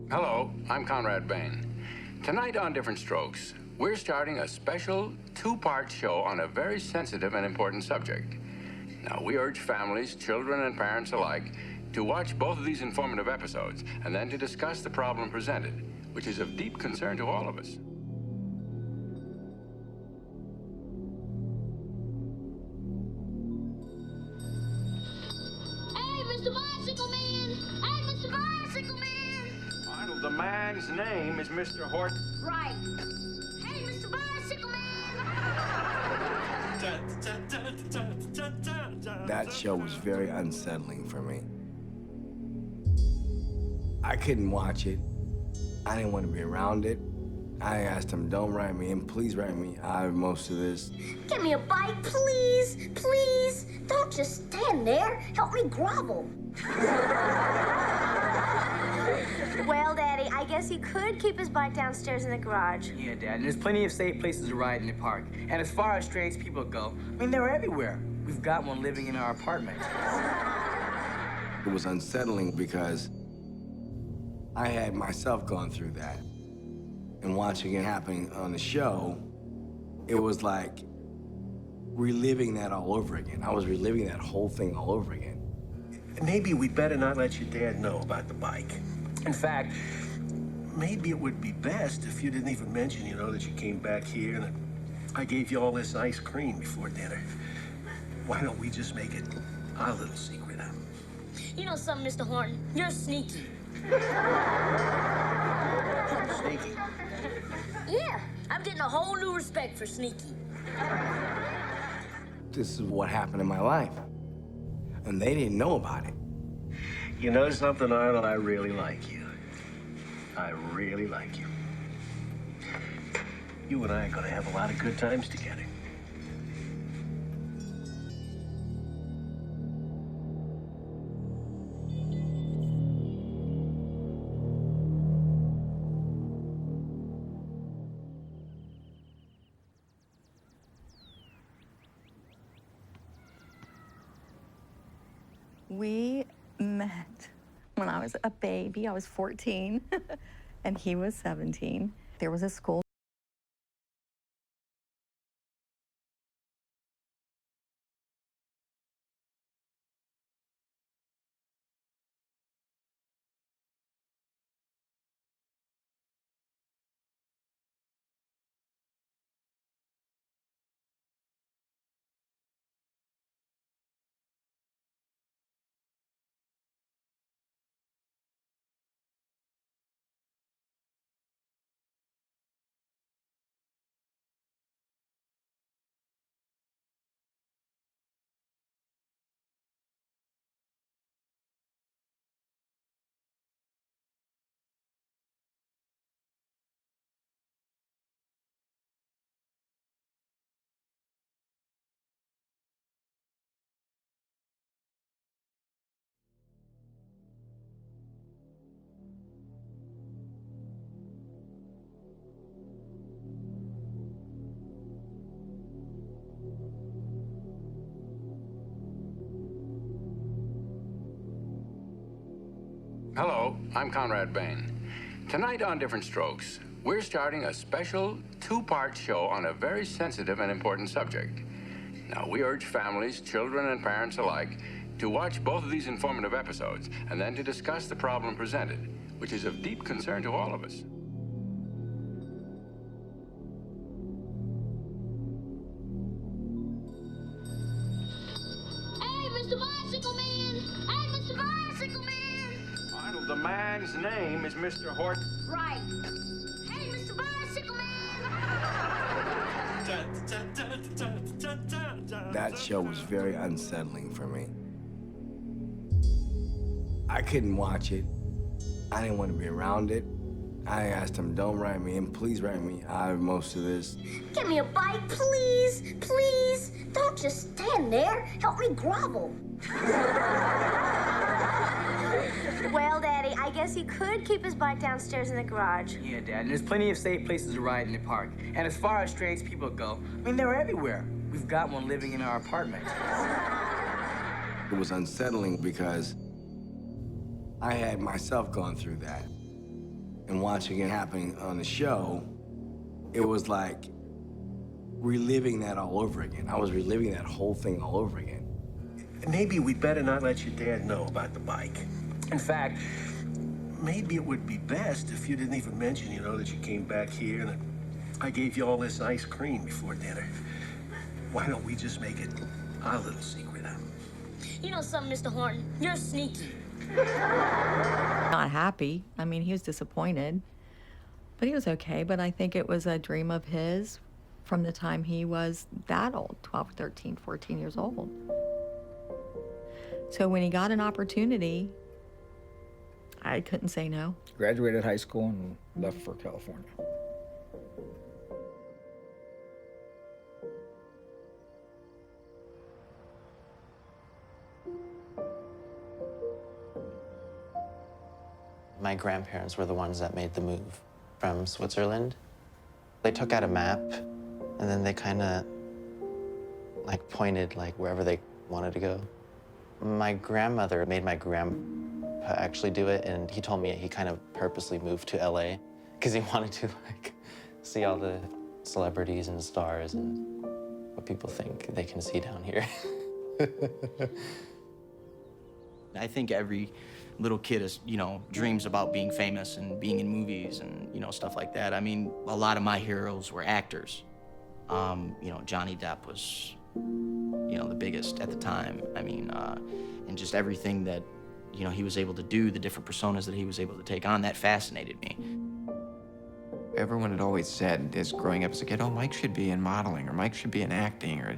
Hello, I'm Conrad Bain. Tonight on Different Strokes, we're starting a special two-part show on a very sensitive and important subject. Now, we urge families, children, and parents alike to watch both of these informative episodes and then to discuss the problem presented, which is of deep concern to all of us. The man's name is Mr. Hort. Right. Hey, Mr. Bicycle Man! That show was very unsettling for me. I couldn't watch it. I didn't want to be around it. I asked him, don't write me in. Please write me out of most of this. Give me a bite, please. Please. Don't just stand there. Help me grovel. Well, Daddy, I guess he could keep his bike downstairs in the garage. Yeah, Dad, and there's plenty of safe places to ride in the park. And as far as strange people go, I mean, they're everywhere. We've got one living in our apartment. It was unsettling because I had myself gone through that. And watching it happening on the show, it was like reliving that all over again. I was reliving that whole thing all over again. Maybe we'd better not let your dad know about the bike. In fact, maybe it would be best if you didn't even mention, that you came back here and that I gave you all this ice cream before dinner. Why don't we just make it our little secret, huh? You know something, Mr. Horton? You're sneaky. Sneaky? Yeah, I'm getting a whole new respect for sneaky. This is what happened in my life. And they didn't know about it. You know something, Arnold? I really like you. I really like you. You and I are gonna have a lot of good times together. We met when I was a baby. I was 14, and he was 17. There was a school. Hello, I'm Conrad Bain. Tonight on Different Strokes, we're starting a special two-part show on a very sensitive and important subject. Now, we urge families, children, and parents alike to watch both of these informative episodes and then to discuss the problem presented, which is of deep concern to all of us. Hey, Mr. Bicycle Man! Hey, Mr. Bicycle Man! The man's name is Mr. Hort. Right. Hey, Mr. Bicycle Man! That show was very unsettling for me. I couldn't watch it. I didn't want to be around it. I asked him, don't write me in. Please write me out of most of this. Give me a bite, please. Please. Don't just stand there. Help me grovel. Well, Daddy, I guess he could keep his bike downstairs in the garage. yeah, Dad, and there's plenty of safe places to ride in the park. And as far as strange people go, I mean, they're everywhere. We've got one living in our apartment. It was unsettling because I had myself gone through that. and watching it happen on the show, it was like reliving that all over again. I was reliving that whole thing all over again. Maybe we'd better not let your dad know about the bike. In fact, maybe it would be best if you didn't even mention, that you came back here and I gave you all this ice cream before dinner. Why don't we just make it our little secret, huh? You know something, Mr. Horton? You're sneaky. Not happy. I mean, he was disappointed, but he was okay. But I think it was a dream of his from the time he was that old, 12, 13, 14 years old. So when he got an opportunity, I couldn't say no. Graduated high school and left for California. My grandparents were the ones that made the move from Switzerland. They took out a map and then they kind of pointed wherever they wanted to go. My grandmother made my grandpa actually do it, and he told me he kind of purposely moved to LA because he wanted to see all the celebrities and stars and what people think they can see down here. I think every little kid is, dreams about being famous and being in movies and, stuff like that. I mean, a lot of my heroes were actors. Johnny Depp was, the biggest at the time. I mean, and just everything that, he was able to do, the different personas that he was able to take on, that fascinated me. Everyone had always said, as growing up as a kid, oh, Mike should be in modeling, or Mike should be in acting, or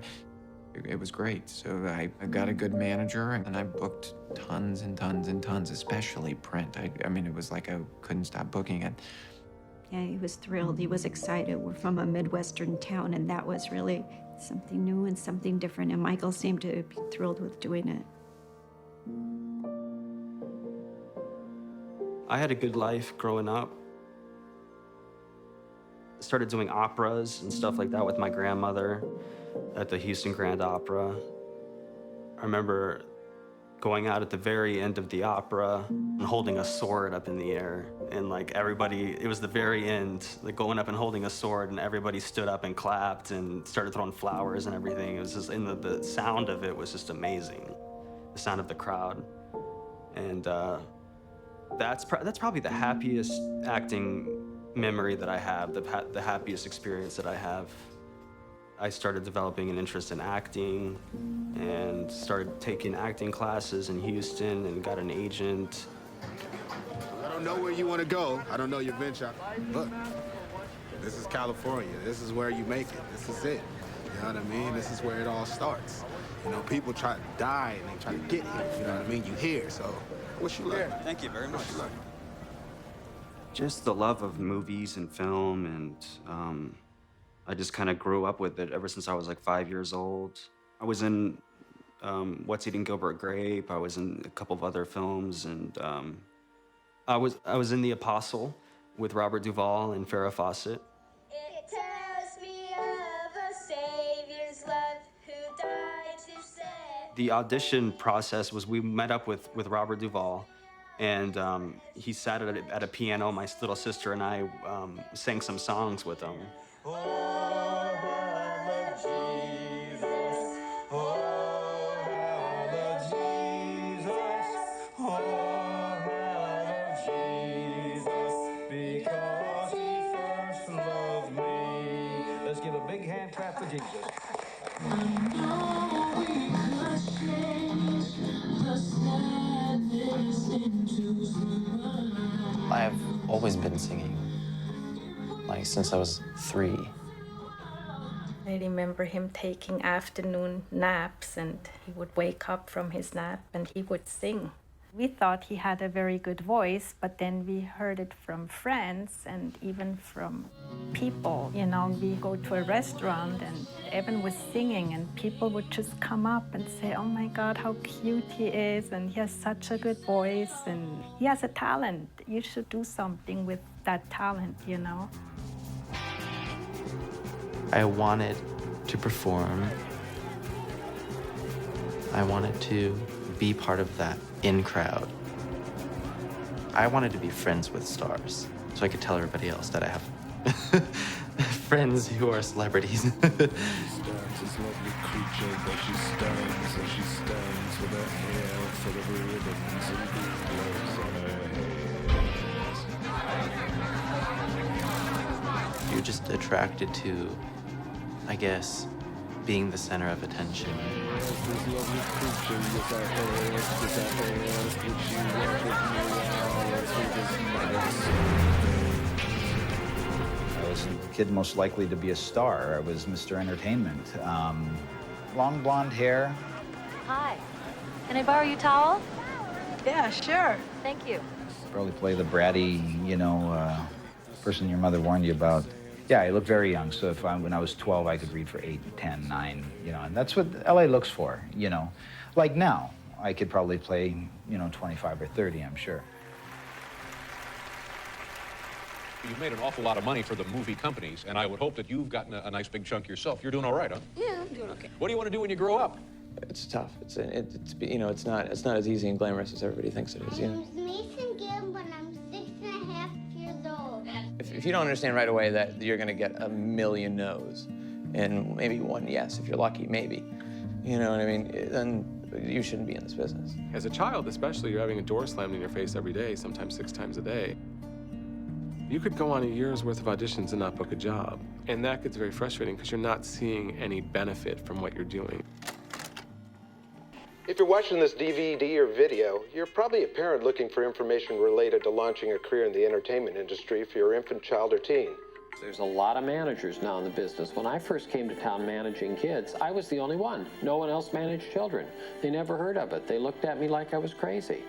it was great. So I got a good manager, and I booked tons and tons and tons, especially print. I mean, it was like I couldn't stop booking it. Yeah, he was thrilled. He was excited. We're from a Midwestern town, and that was really something new and something different, and Michael seemed to be thrilled with doing it. I had a good life growing up. Started doing operas and stuff like that with my grandmother at the Houston Grand Opera. I remember going out at the very end of the opera and holding a sword up in the air. And everybody, it was the very end, going up and holding a sword, and everybody stood up and clapped and started throwing flowers and everything. It was just, and the sound of it was just amazing. The sound of the crowd. And that's probably the happiest acting memory that I have, the happiest experience that I have. I started developing an interest in acting and started taking acting classes in Houston and got an agent. I don't know where you want to go. I don't know your venture. Look, this is California. This is where you make it. This is it. You know what I mean? This is where it all starts. People try to die and they try to get here. You know what I mean? You here, so wish you luck. Thank you very much. Wish you luck. Just the love of movies and film, and I just kind of grew up with it ever since I was 5 years old. I was in What's Eating Gilbert Grape. I was in a couple of other films, and I was in The Apostle with Robert Duvall and Farrah Fawcett. It tells me of a Savior's love who died to save. The audition process was we met up with Robert Duvall, and he sat at a piano. My little sister and I sang some songs with him. Let's give a big hand clap for Jesus. I've always been singing, since I was 3. I remember him taking afternoon naps, and he would wake up from his nap and he would sing. We thought he had a very good voice, but then we heard it from friends and even from people. We go to a restaurant and Evan was singing and people would just come up and say, oh my God, how cute he is, and he has such a good voice and he has a talent. You should do something with that talent, I wanted to perform. I wanted to be part of that in crowd. I wanted to be friends with stars. so I could tell everybody else that I have friends who are celebrities. You're just attracted to, I guess, being the center of attention. I was the kid most likely to be a star. I was Mr. Entertainment. Long blonde hair. Hi. Can I borrow your towel? Yeah, sure. Thank you. Probably play the bratty, person your mother warned you about. Yeah, I look very young, so when I was 12, I could read for 8, 10, 9, and that's what LA looks for, Like now, I could probably play, 25 or 30, I'm sure. You've made an awful lot of money for the movie companies, and I would hope that you've gotten a nice big chunk yourself. You're doing all right, huh? Yeah, I'm doing okay. What do you want to do when you grow up? It's tough. It's not as easy and glamorous as everybody thinks it is. My name's Mason Gibb, and I'm 6.5 years old. If you don't understand right away that you're going to get a million no's and maybe one yes, if you're lucky, maybe, you know what I mean, then you shouldn't be in this business. As a child, especially, you're having a door slammed in your face every day, sometimes 6 times a day. You could go on a year's worth of auditions and not book a job. And that gets very frustrating because you're not seeing any benefit from what you're doing. If you're watching this DVD or video, you're probably a parent looking for information related to launching a career in the entertainment industry for your infant, child, or teen. There's a lot of managers now in the business. When I first came to town managing kids, I was the only one. No one else managed children. They never heard of it. They looked at me like I was crazy.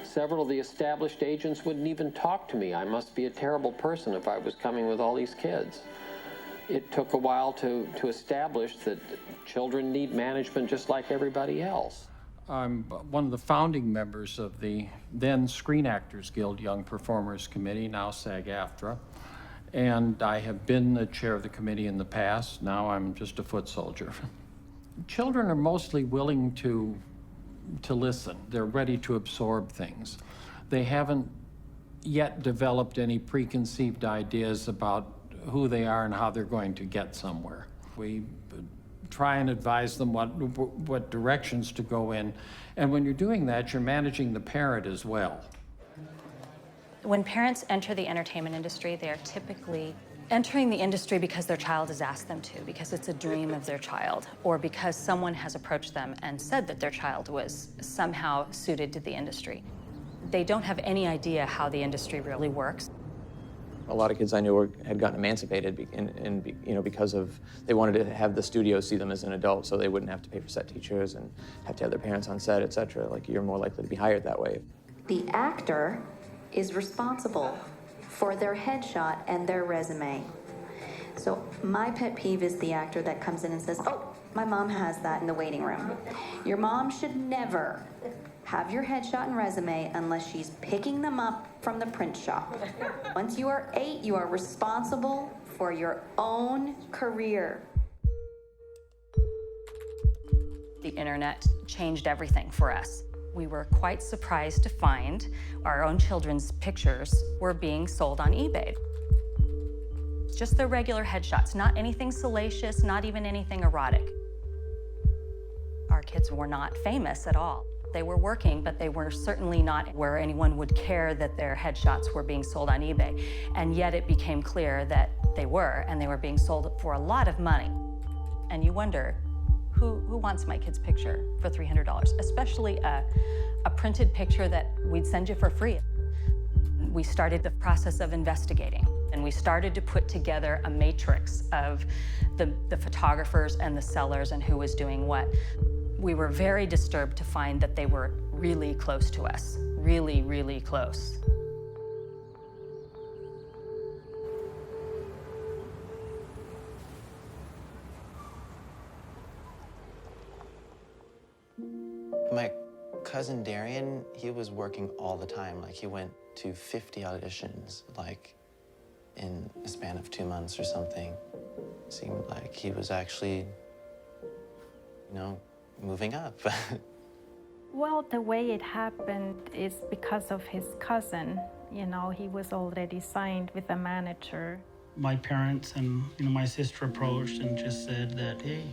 Several of the established agents wouldn't even talk to me. I must be a terrible person if I was coming with all these kids. It took a while to establish that children need management just like everybody else. I'm one of the founding members of the then Screen Actors Guild Young Performers Committee, now SAG-AFTRA. And I have been the chair of the committee in the past. Now I'm just a foot soldier. Children are mostly willing to listen. They're ready to absorb things. They haven't yet developed any preconceived ideas about who they are and how they're going to get somewhere. We try and advise them what directions to go in. And when you're doing that, you're managing the parent as well. When parents enter the entertainment industry, they are typically entering the industry because their child has asked them to, because it's a dream of their child, or because someone has approached them and said that their child was somehow suited to the industry. They don't have any idea how the industry really works. A lot of kids I knew had gotten emancipated because of they wanted to have the studio see them as an adult, so they wouldn't have to pay for set teachers and have to have their parents on set, etc. Like, you're more likely to be hired that way. The actor is responsible for their headshot and their resume. So my pet peeve is the actor that comes in and says, "Oh, my mom has that in the waiting room." Your mom should never have your headshot and resume unless she's picking them up from the print shop. Once you are 8, you are responsible for your own career. The internet changed everything for us. We were quite surprised to find our own children's pictures were being sold on eBay. Just the regular headshots, not anything salacious, not even anything erotic. Our kids were not famous at all. They were working, but they were certainly not where anyone would care that their headshots were being sold on eBay. And yet it became clear that they were, and they were being sold for a lot of money. And you wonder, who wants my kid's picture for $300? Especially a printed picture that we'd send you for free. We started the process of investigating, and we started to put together a matrix of the photographers and the sellers and who was doing what. We were very disturbed to find that they were really close to us, really, really close. My cousin Darian, he was working all the time. Like, he went to 50 auditions, like, in a span of 2 months or something. Seemed like he was actually, moving up. Well, the way it happened is because of his cousin. You know, he was already signed with a manager. My parents and my sister approached and just said that, hey,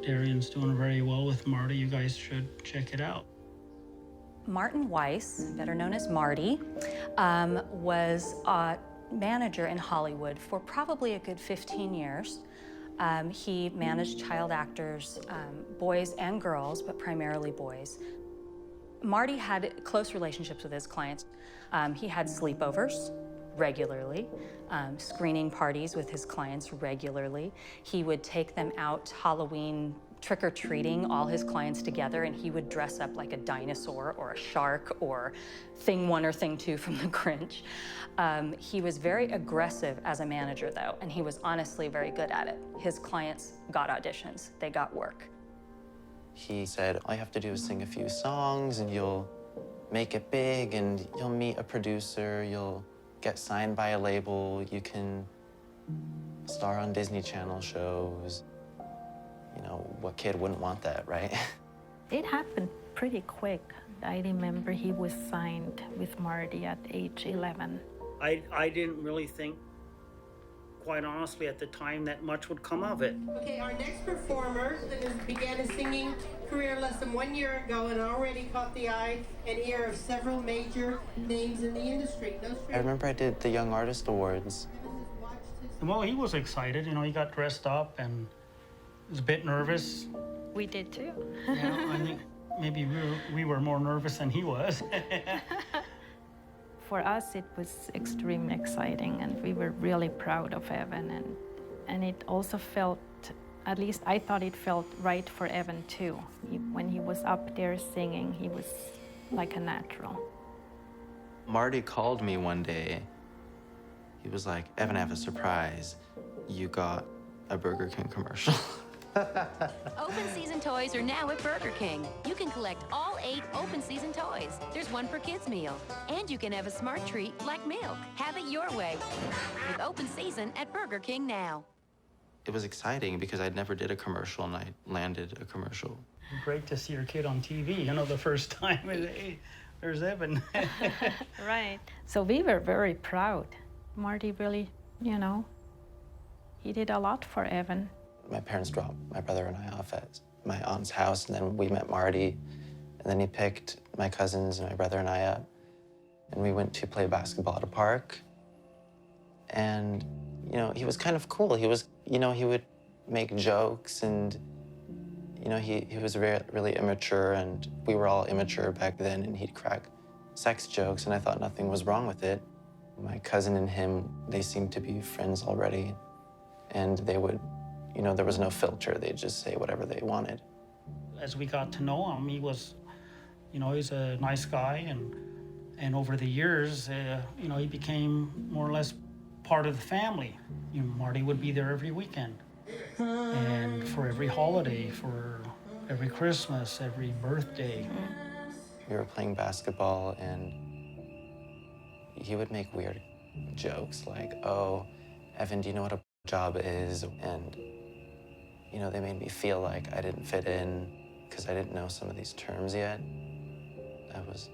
Darian's doing very well with Marty. You guys should check it out. Martin Weiss, better known as Marty, was a manager in Hollywood for probably a good 15 years. He managed child actors, boys and girls, but primarily boys. Marty had close relationships with his clients. He had sleepovers regularly, screening parties with his clients regularly. He would take them out Halloween trick-or-treating, all his clients together, and he would dress up like a dinosaur or a shark or Thing 1 or Thing 2 from The Grinch. He was very aggressive as a manager, though, and he was honestly very good at it. His clients got auditions, they got work. He said, all you have to do is sing a few songs and you'll make it big and you'll meet a producer, you'll get signed by a label, you can star on Disney Channel shows. You know, what kid wouldn't want that, right? It happened pretty quick. I remember he was signed with Marty at age 11. I didn't really think, quite honestly, at the time that much would come of it. Okay, our next performer began a singing career less than 1 year ago and already caught the eye and ear of several major names in the industry. I remember I did the Young Artist Awards. Well, he was excited. He got dressed up and was a bit nervous. We did too. Yeah, I think maybe we were more nervous than he was. For us, it was extremely exciting, and we were really proud of Evan. And it also felt, at least I thought it felt right for Evan too. When he was up there singing, he was like a natural. Marty called me one day. He was like, Evan, I have a surprise. You got a Burger King commercial. Open season toys are now at Burger King. You can collect all 8 open season toys. There's one per kids meal. And you can have a smart treat like milk. Have it your way. With open season at Burger King now. It was exciting because I'd never did a commercial and I landed a commercial. Great to see your kid on TV, the first time. Hey, there's Evan. Right. So we were very proud. Marty really, he did a lot for Evan. My parents dropped my brother and I off at my aunt's house, and then we met Marty, and then he picked my cousins and my brother and I up, and we went to play basketball at a park. And, he was kind of cool. He was, he would make jokes, and, he was really immature, and we were all immature back then, and he'd crack sex jokes, and I thought nothing was wrong with it. My cousin and him, they seemed to be friends already, and they would, there was no filter. They'd just say whatever they wanted. As we got to know him, he was, he's a nice guy, and over the years, he became more or less part of the family. Marty would be there every weekend, and for every holiday, for every Christmas, every birthday. We were playing basketball, and he would make weird jokes like, oh, Evan, do you know what a job is? And, they made me feel like I didn't fit in because I didn't know some of these terms yet. I was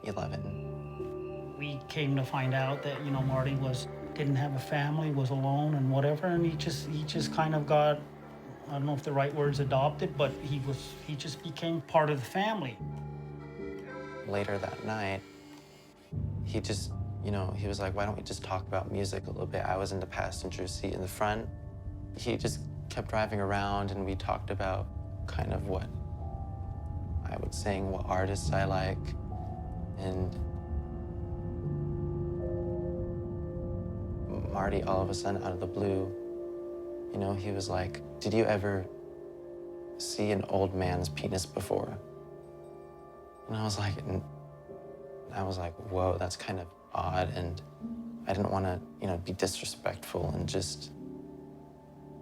11. We came to find out that, Marty didn't have a family, was alone and whatever, and he just kind of got, I don't know if the right word's adopted, but he just became part of the family. Later that night, he just, he was like, why don't we just talk about music a little bit? I was in the passenger seat in the front. He just kept driving around, and we talked about kind of what I would sing, what artists I like, and Marty, all of a sudden, out of the blue, he was like, did you ever see an old man's penis before? And I was like, whoa, that's kind of odd, and I didn't want to, be disrespectful and just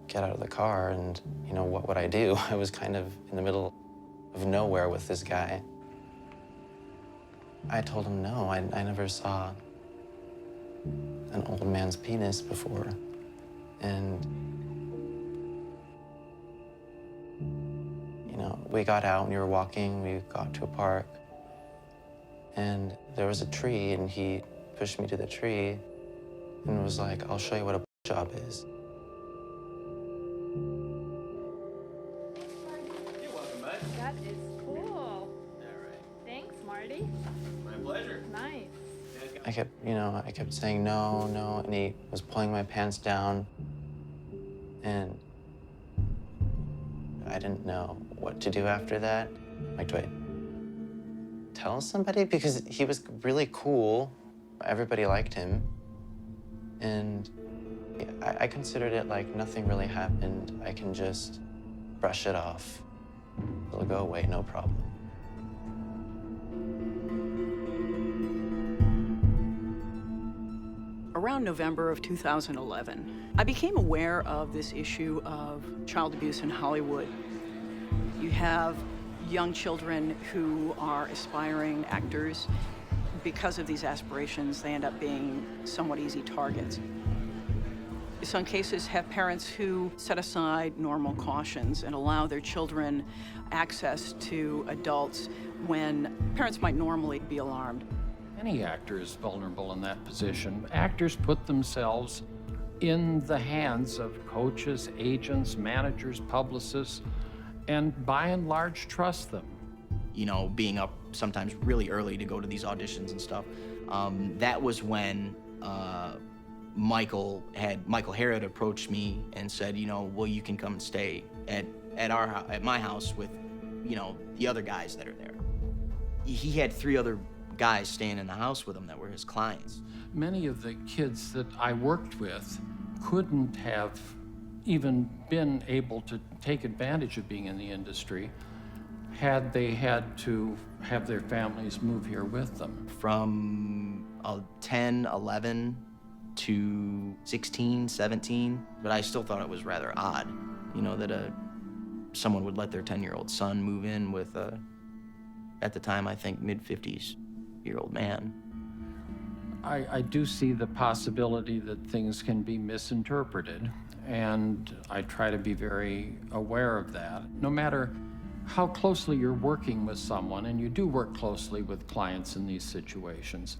get out of the car, and, what would I do? I was kind of in the middle of nowhere with this guy. I told him no, I never saw an old man's penis before, and, we got out and we were walking, we got to a park, And there was a tree, and he pushed me to the tree and was like, I'll show you what a job is. You're welcome, bud. That is cool. All right. Thanks, Marty. My pleasure. Nice. I kept saying no, no, and he was pulling my pants down, and I didn't know what to do after that. Like, do I tell somebody? Because he was really cool. Everybody liked him. And I considered it like nothing really happened. I can just brush it off. It'll go away, no problem. Around November of 2011, I became aware of this issue of child abuse in Hollywood. You have young children who are aspiring actors. Because of these aspirations, they end up being somewhat easy targets. Some cases have parents who set aside normal cautions and allow their children access to adults when parents might normally be alarmed. Any actor is vulnerable in that position. Actors put themselves in the hands of coaches, agents, managers, publicists, and by and large trust them. You know, being up sometimes really early to go to these auditions and stuff. That was when Michael Harrod approached me and said, you know, well, you can come and stay at my house with, you know, the other guys that are there. He had 3 other guys staying in the house with him that were his clients. Many of the kids that I worked with couldn't have even been able to take advantage of being in the industry had they had to have their families move here with them. From 10, 11 to 16, 17, but I still thought it was rather odd, you know, that someone would let their 10-year-old son move in with a, at the time, I think, mid-50s-year-old man. I do see the possibility that things can be misinterpreted, and I try to be very aware of that. No matter how closely you're working with someone, and you do work closely with clients in these situations,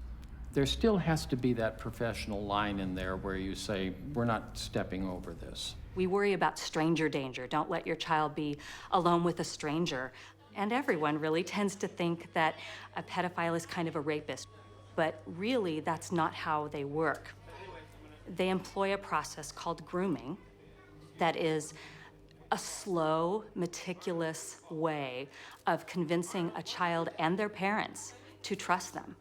there still has to be that professional line in there where you say, we're not stepping over this. We worry about stranger danger. Don't let your child be alone with a stranger. And everyone really tends to think that a pedophile is kind of a rapist. But really, that's not how they work. They employ a process called grooming that is a slow, meticulous way of convincing a child and their parents to trust them.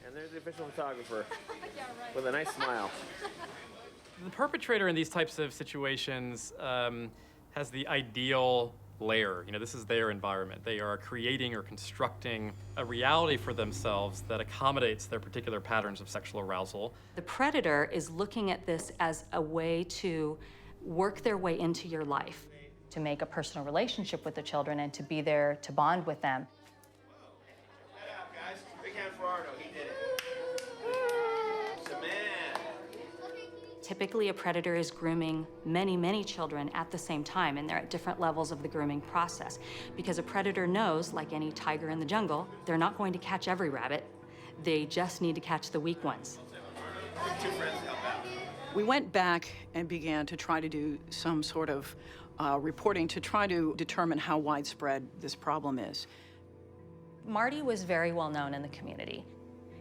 And there's the official photographer with a nice smile. The perpetrator in these types of situations has the ideal layer. You know, this is their environment. They are creating or constructing a reality for themselves that accommodates their particular patterns of sexual arousal. The predator is looking at this as a way to work their way into your life, to make a personal relationship with the children and to be there to bond with them. Shut up, guys. Big hand for Arno. He did it. He's a man. Typically, a predator is grooming many, many children at the same time, and they're at different levels of the grooming process. Because a predator knows, like any tiger in the jungle, they're not going to catch every rabbit. They just need to catch the weak ones. Two friends help out. We went back and began to try to do some sort of reporting to try to determine how widespread this problem is. Marty was very well known in the community.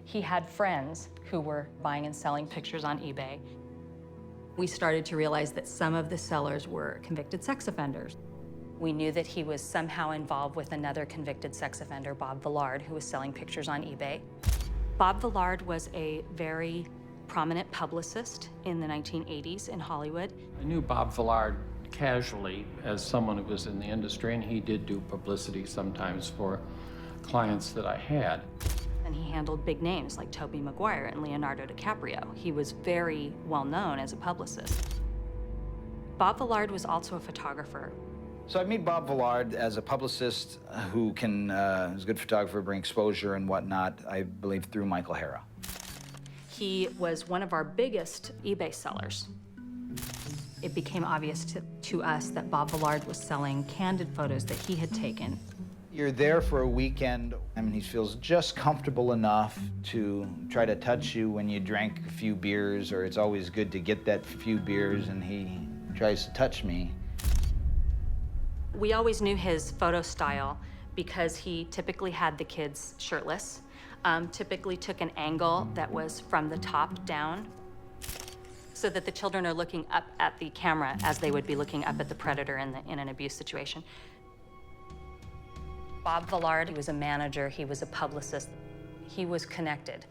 He had friends who were buying and selling pictures on eBay. We started to realize that some of the sellers were convicted sex offenders. We knew that he was somehow involved with another convicted sex offender, Bob Villard, who was selling pictures on eBay. Bob Villard was a very prominent publicist in the 1980s in Hollywood. I knew Bob Villard casually as someone who was in the industry, and he did do publicity sometimes for clients that I had. And he handled big names like Tobey Maguire and Leonardo DiCaprio. He was very well known as a publicist. Bob Villard was also a photographer. So I meet Bob Villard as a publicist who can, is a good photographer, bring exposure and whatnot, I believe through Michael Harrod. He was one of our biggest eBay sellers. It became obvious to us that Bob Villard was selling candid photos that he had taken You're there for a weekend. I mean, he feels just comfortable enough to try to touch you when you drank a few beers, or it's always good to get that few beers, and he tries to touch me. We always knew his photo style because he typically had the kids shirtless, typically took an angle that was from the top down, so that the children are looking up at the camera as they would be looking up at the predator in an abuse situation. Bob Villard, he was a manager, he was a publicist, he was connected.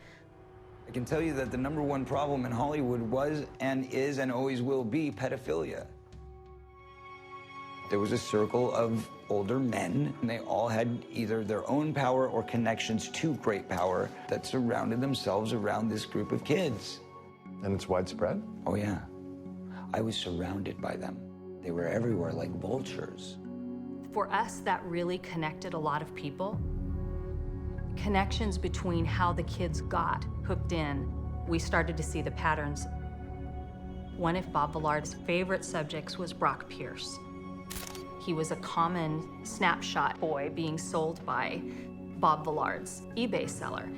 I can tell you that the #1 problem in Hollywood was and is and always will be pedophilia. There was a circle of older men, and they all had either their own power or connections to great power that surrounded themselves around this group of kids. And it's widespread? Oh, yeah. I was surrounded by them. They were everywhere like vultures. For us, that really connected a lot of people. Connections between how the kids got hooked in. We started to see the patterns. One of Bob Villard's favorite subjects was Brock Pierce. He was a common snapshot boy being sold by Bob Villard's eBay seller.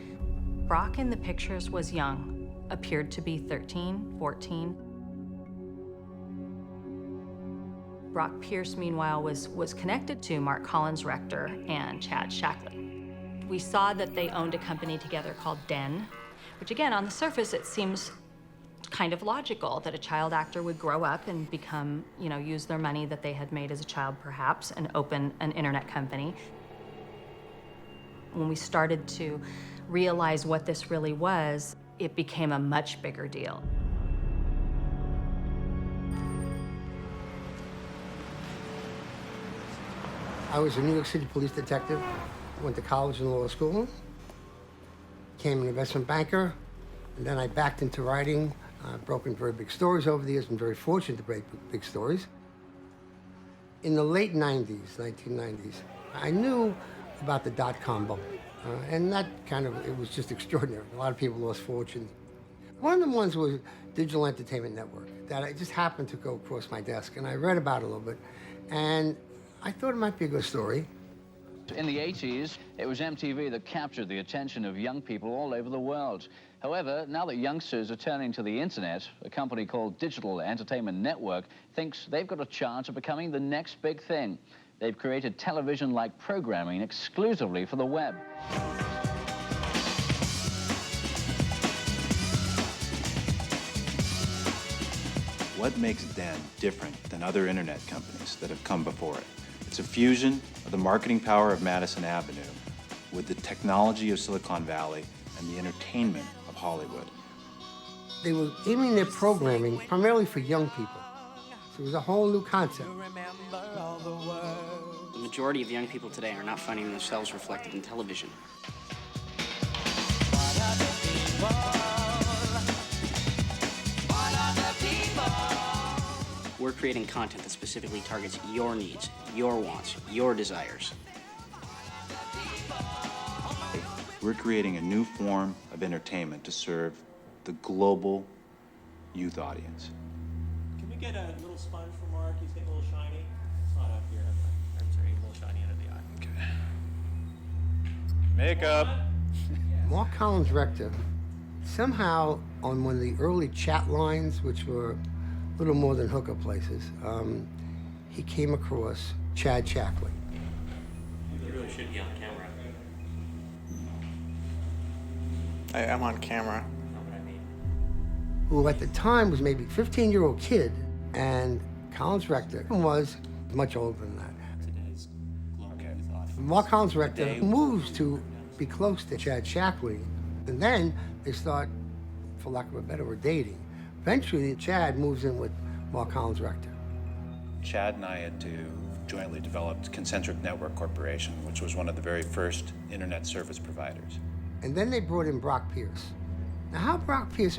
Brock in the pictures was young, appeared to be 13, 14. Brock Pierce, meanwhile, was connected to Mark Collins Rector and Chad Shackley. We saw that they owned a company together called Den, which again, on the surface, it seems kind of logical that a child actor would grow up and become, use their money that they had made as a child perhaps and open an internet company. When we started to realize what this really was, it became a much bigger deal. I was a New York City police detective, went to college and law school, became an investment banker, and then I backed into writing. I've broken very big stories over the years. Been very fortunate to break big stories. In the late 90s, 1990s, I knew about the dot-com bubble. And that it was just extraordinary. A lot of people lost fortunes. One of the ones was Digital Entertainment Network that I just happened to go across my desk, and I read about it a little bit, and I thought it might be a good story. In the 80s, it was MTV that captured the attention of young people all over the world. However, now that youngsters are turning to the internet, a company called Digital Entertainment Network thinks they've got a chance of becoming the next big thing. They've created television-like programming exclusively for the web. What makes Den different than other internet companies that have come before it? It's a fusion of the marketing power of Madison Avenue with the technology of Silicon Valley and the entertainment of Hollywood. They were aiming their programming primarily for young people. So it was a whole new concept. The majority of young people today are not finding themselves reflected in television. We're creating content that specifically targets your needs, your wants, your desires. We're creating a new form of entertainment to serve the global youth audience. Can we get a little sponge for Mark? He's getting a little shiny. It's not up here. I'm sorry, a little shiny under the eye. Okay. Makeup. Mark Collins Rector, somehow on one of the early chat lines, which were a little more than hookup places, he came across Chad Shackley. You really should be on camera. I'm on camera. Who at the time was maybe a 15-year-old kid, and Collins Rector was much older than that. Mark Collins Rector moves to be close to Chad Shackley, and then they start, for lack of a better word, dating. Eventually, Chad moves in with Mark Collins Rector. Chad and I had to jointly develop Concentric Network Corporation, which was one of the very first internet service providers. And then they brought in Brock Pierce. Now, how Brock Pierce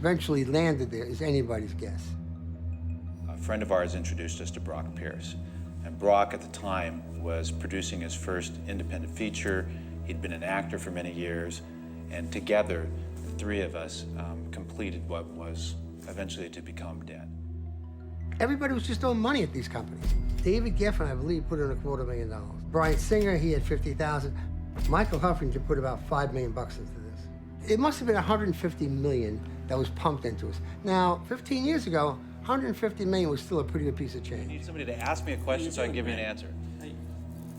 eventually landed there is anybody's guess. A friend of ours introduced us to Brock Pierce. And Brock, at the time, was producing his first independent feature. He'd been an actor for many years. And together, the three of us completed what was eventually to become Den. Everybody was just throwing money at these companies. David Geffen, I believe, put in $250,000. Bryan Singer, he had 50,000. Michael Huffington put about $5 million into this. It must have been 150 million that was pumped into us. Now, 15 years ago, 150 million was still a pretty good piece of I change. need somebody to ask me a question so I can give you an answer.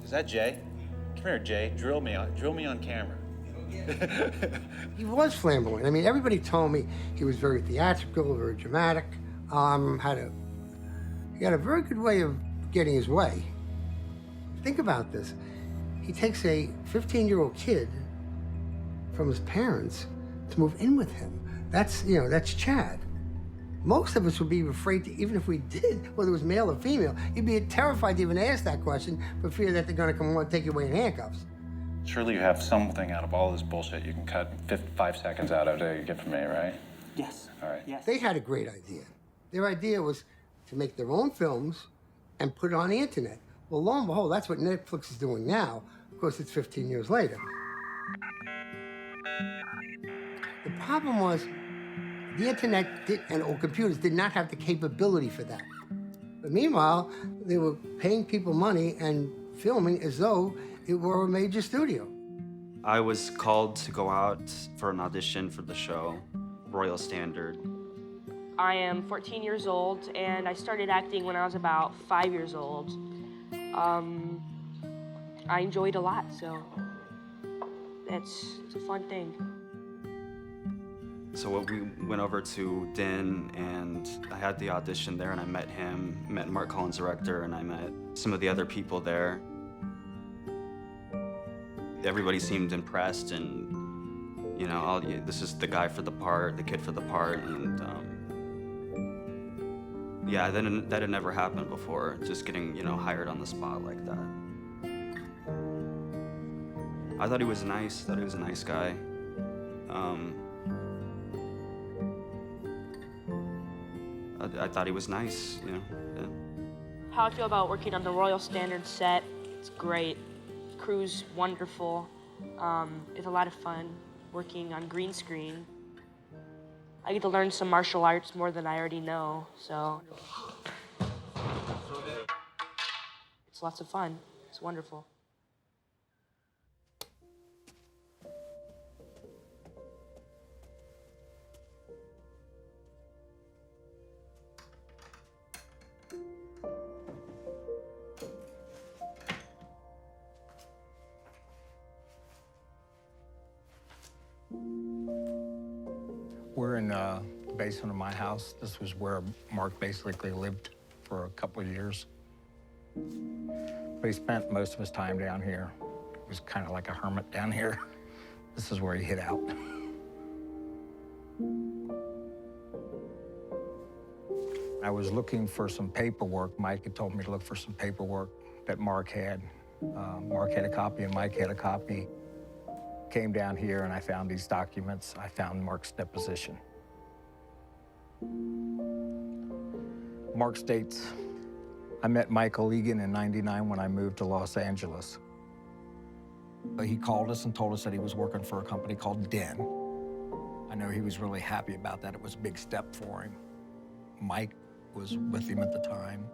Is that Jay? Come here, Jay. Drill me on camera. He was flamboyant. I mean, everybody told me he was very theatrical, very dramatic. He had a very good way of getting his way. Think about this. He takes a 15-year-old kid from his parents to move in with him. That's Chad. Most of us would be afraid to, even if we did, whether it was male or female, you'd be terrified to even ask that question for fear that they're gonna come and take you away in handcuffs. Surely you have something out of all this bullshit you can cut 5 seconds out of to get from me, right? Yes. All right. Yes. They had a great idea. Their idea was to make their own films and put it on the internet. Well, lo and behold, that's what Netflix is doing now. Of course, it's 15 years later. The problem was the internet or computers did not have the capability for that. But meanwhile, they were paying people money and filming as though it were a major studio. I was called to go out for an audition for the show, Royal Standard. I am 14 years old, and I started acting when I was about 5 years old. I enjoyed a lot, so it's a fun thing. So we went over to Din, and I had the audition there, and I met him, met Mark Collins' director, and I met some of the other people there. Everybody seemed impressed, and this is the guy for the part, the kid for the part, and yeah, that had never happened before, just getting hired on the spot like that. I thought he was nice. Thought he was a nice guy. I thought he was nice, Yeah. How I feel about working on the Royal Standard set, it's great. Crew's wonderful. It's a lot of fun working on green screen. I get to learn some martial arts more than I already know, so it's lots of fun. It's wonderful. We're in the basement of my house. This was where Mark basically lived for a couple of years. But he spent most of his time down here. He was kind of like a hermit down here. This is where he hid out. I was looking for some paperwork. Mike had told me to look for some paperwork that Mark had. Mark had a copy and Mike had a copy. Came down here and I found these documents. I found Mark's deposition. Mark states, I met Michael Egan in '99 when I moved to Los Angeles. He called us and told us that he was working for a company called Den. I know he was really happy about that. It was a big step for him. Mike was with him at the time.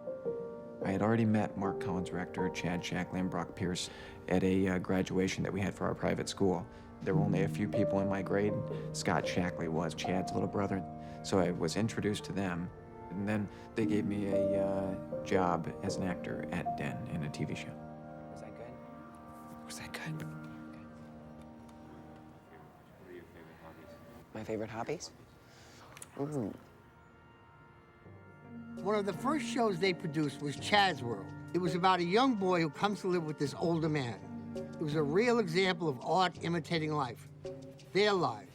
I had already met Mark Collins' director, Chad Shackley and Brock Pierce, at a graduation that we had for our private school. There were only a few people in my grade. Scott Shackley was Chad's little brother. So I was introduced to them, and then they gave me a job as an actor at Den in a TV show. Was that good? Was that good? My favorite hobbies? Ooh. One of the first shows they produced was Chad's World. It was about a young boy who comes to live with this older man. It was a real example of art imitating life, their lives.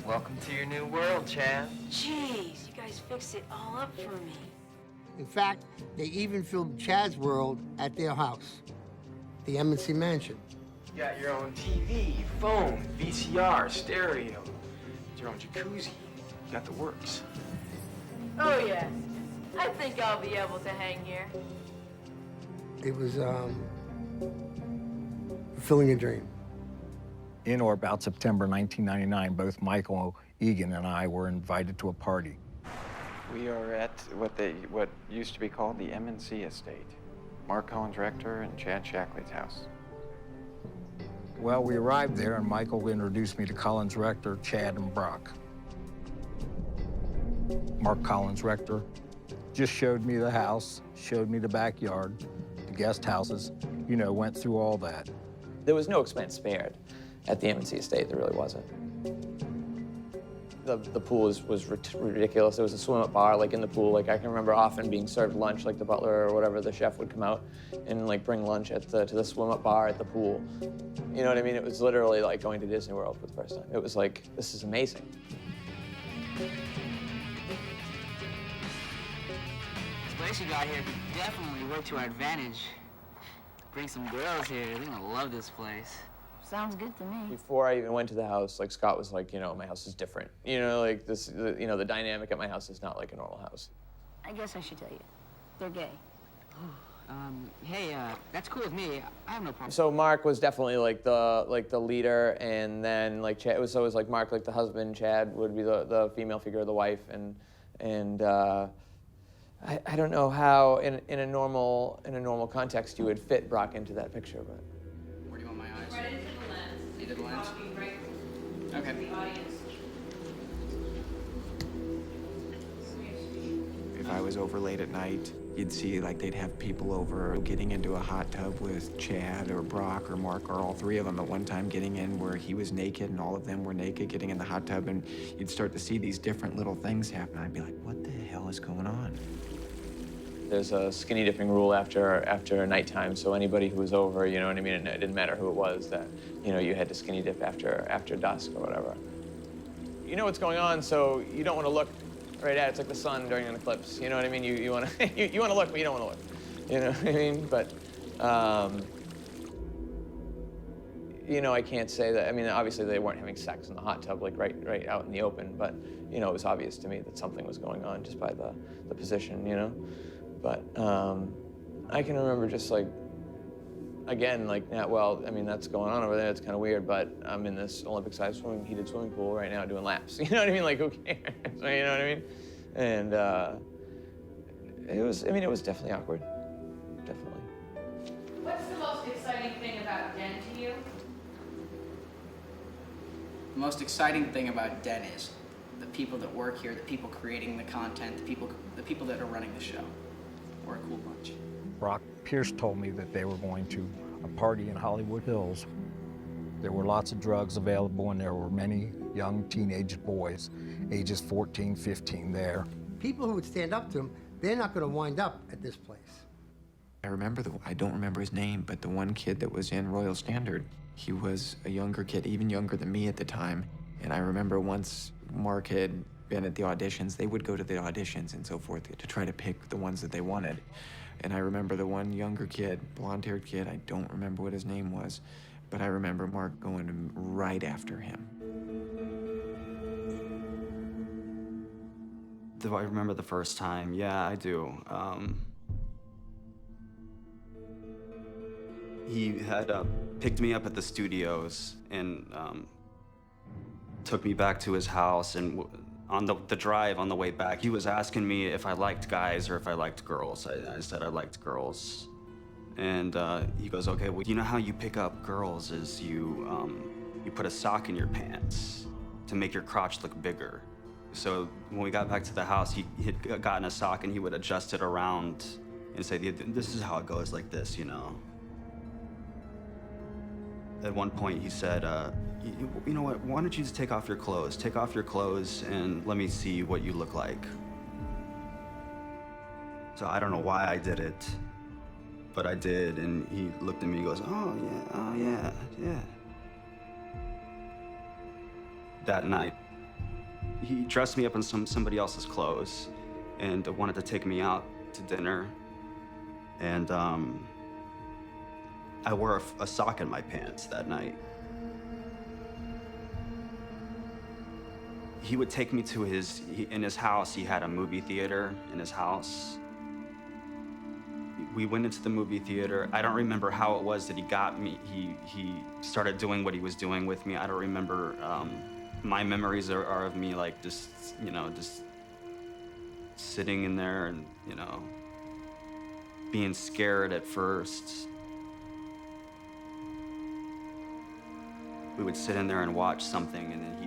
Welcome to your new world, Chad. Jeez, you guys fixed it all up for me. In fact, they even filmed Chad's World at their house, the Embassy Mansion. You got your own TV, phone, VCR, stereo, your own jacuzzi. You got the works. Oh, yeah. I think I'll be able to hang here. It was fulfilling a dream. In or about September 1999, both Michael Egan and I were invited to a party. We are at what used to be called the M&C estate. Mark Collins Rector and Chad Shackley's house. Well, we arrived there, and Michael introduced me to Collins Rector, Chad, and Brock. Mark Collins Rector just showed me the house, showed me the backyard, the guest houses, you know, went through all that. There was no expense spared at the M&C estate, there really wasn't. The pool was ridiculous. There was a swim-up bar, like, in the pool. Like, I can remember often being served lunch, like the butler or whatever, the chef would come out and, like, bring lunch to the swim-up bar at the pool. You know what I mean? It was literally like going to Disney World for the first time. It was like, this is amazing. This place you got here could definitely work to our advantage. Bring some girls here. They're gonna love this place. Sounds good to me. Before I even went to the house, like, Scott was like, you know, my house is different. You know, like, you know, the dynamic at my house is not like a normal house. I guess I should tell you. They're gay. Hey, that's cool with me. I have no problem. So Mark was definitely like the leader, and then like Chad, it was always like Mark, like the husband. Chad would be the female figure, the wife, and I don't know how in a normal context you would fit Brock into that picture, but. Where do you want my eyes? Right into the lens. Into the lens? Right. Okay. The audience. If I was over late at night, you'd see like they'd have people over getting into a hot tub with Chad or Brock or Mark or all three of them at one time getting in where he was naked and all of them were naked getting in the hot tub, and you'd start to see these different little things happen. I'd be like, what the hell is going on? There's a skinny dipping rule after nighttime, so anybody who was over, you know what I mean, and it didn't matter who it was, that, you know, you had to skinny dip after dusk or whatever. You know what's going on, so you don't want to look right at it. It's like the sun during an eclipse, you know what I mean? You want to you want to look, but you don't want to look, you know what I mean? But you know, I can't say that. I mean, obviously they weren't having sex in the hot tub, like right out in the open, but, you know, it was obvious to me that something was going on just by the position, you know? But I can remember just like, again, like, yeah, well, I mean, that's going on over there. It's kind of weird, but I'm in this Olympic-sized heated swimming pool right now doing laps. You know what I mean? Like, who cares? You know what I mean? And it was definitely awkward. Definitely. What's the most exciting thing about Den to you? The most exciting thing about Den is the people that work here, the people creating the content, the people that are running the show. We're a cool bunch. Brock Pierce told me that they were going to a party in Hollywood Hills. There were lots of drugs available, and there were many young teenage boys, ages 14, 15 there. People who would stand up to him, they're not going to wind up at this place. I remember I don't remember his name, but the one kid that was in Royal Standard, he was a younger kid, even younger than me at the time. And I remember once Mark had been at the auditions, they would go to the auditions and so forth to try to pick the ones that they wanted. And I remember the one younger kid, blonde-haired kid, I don't remember what his name was, but I remember Mark going right after him. Do I remember the first time? Yeah, I do. He had picked me up at the studios and took me back to his house, and on the drive on the way back, he was asking me if I liked guys or if I liked girls. I said I liked girls. And he goes, okay, well, you know how you pick up girls is you put a sock in your pants to make your crotch look bigger. So when we got back to the house, he had gotten a sock and he would adjust it around and say, this is how it goes, like this, you know. At one point he said, you know what, why don't you just take off your clothes? Take off your clothes and let me see what you look like. So I don't know why I did it, but I did, and he looked at me and goes, oh yeah. That night, he dressed me up in somebody else's clothes and wanted to take me out to dinner. And I wore a sock in my pants that night. He would take me to in his house, he had a movie theater in his house. We went into the movie theater. I don't remember how it was that he got me. He started doing what he was doing with me. I don't remember. My memories are of me like just sitting in there and, you know, being scared at first. We would sit in there and watch something, and then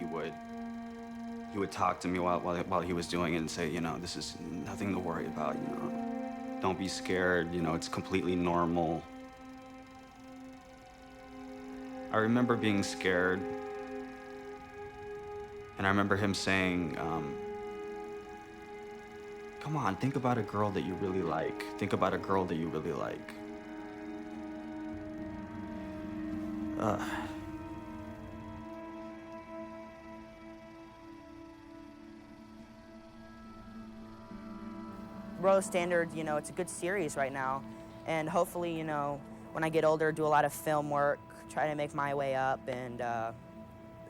he would talk to me while he was doing it and say, you know, this is nothing to worry about, you know. Don't be scared, you know, it's completely normal. I remember being scared, and I remember him saying, come on, think about a girl that you really like. Think about a girl that you really like. Royal Standard, you know, it's a good series right now. And hopefully, you know, when I get older, do a lot of film work, try to make my way up, and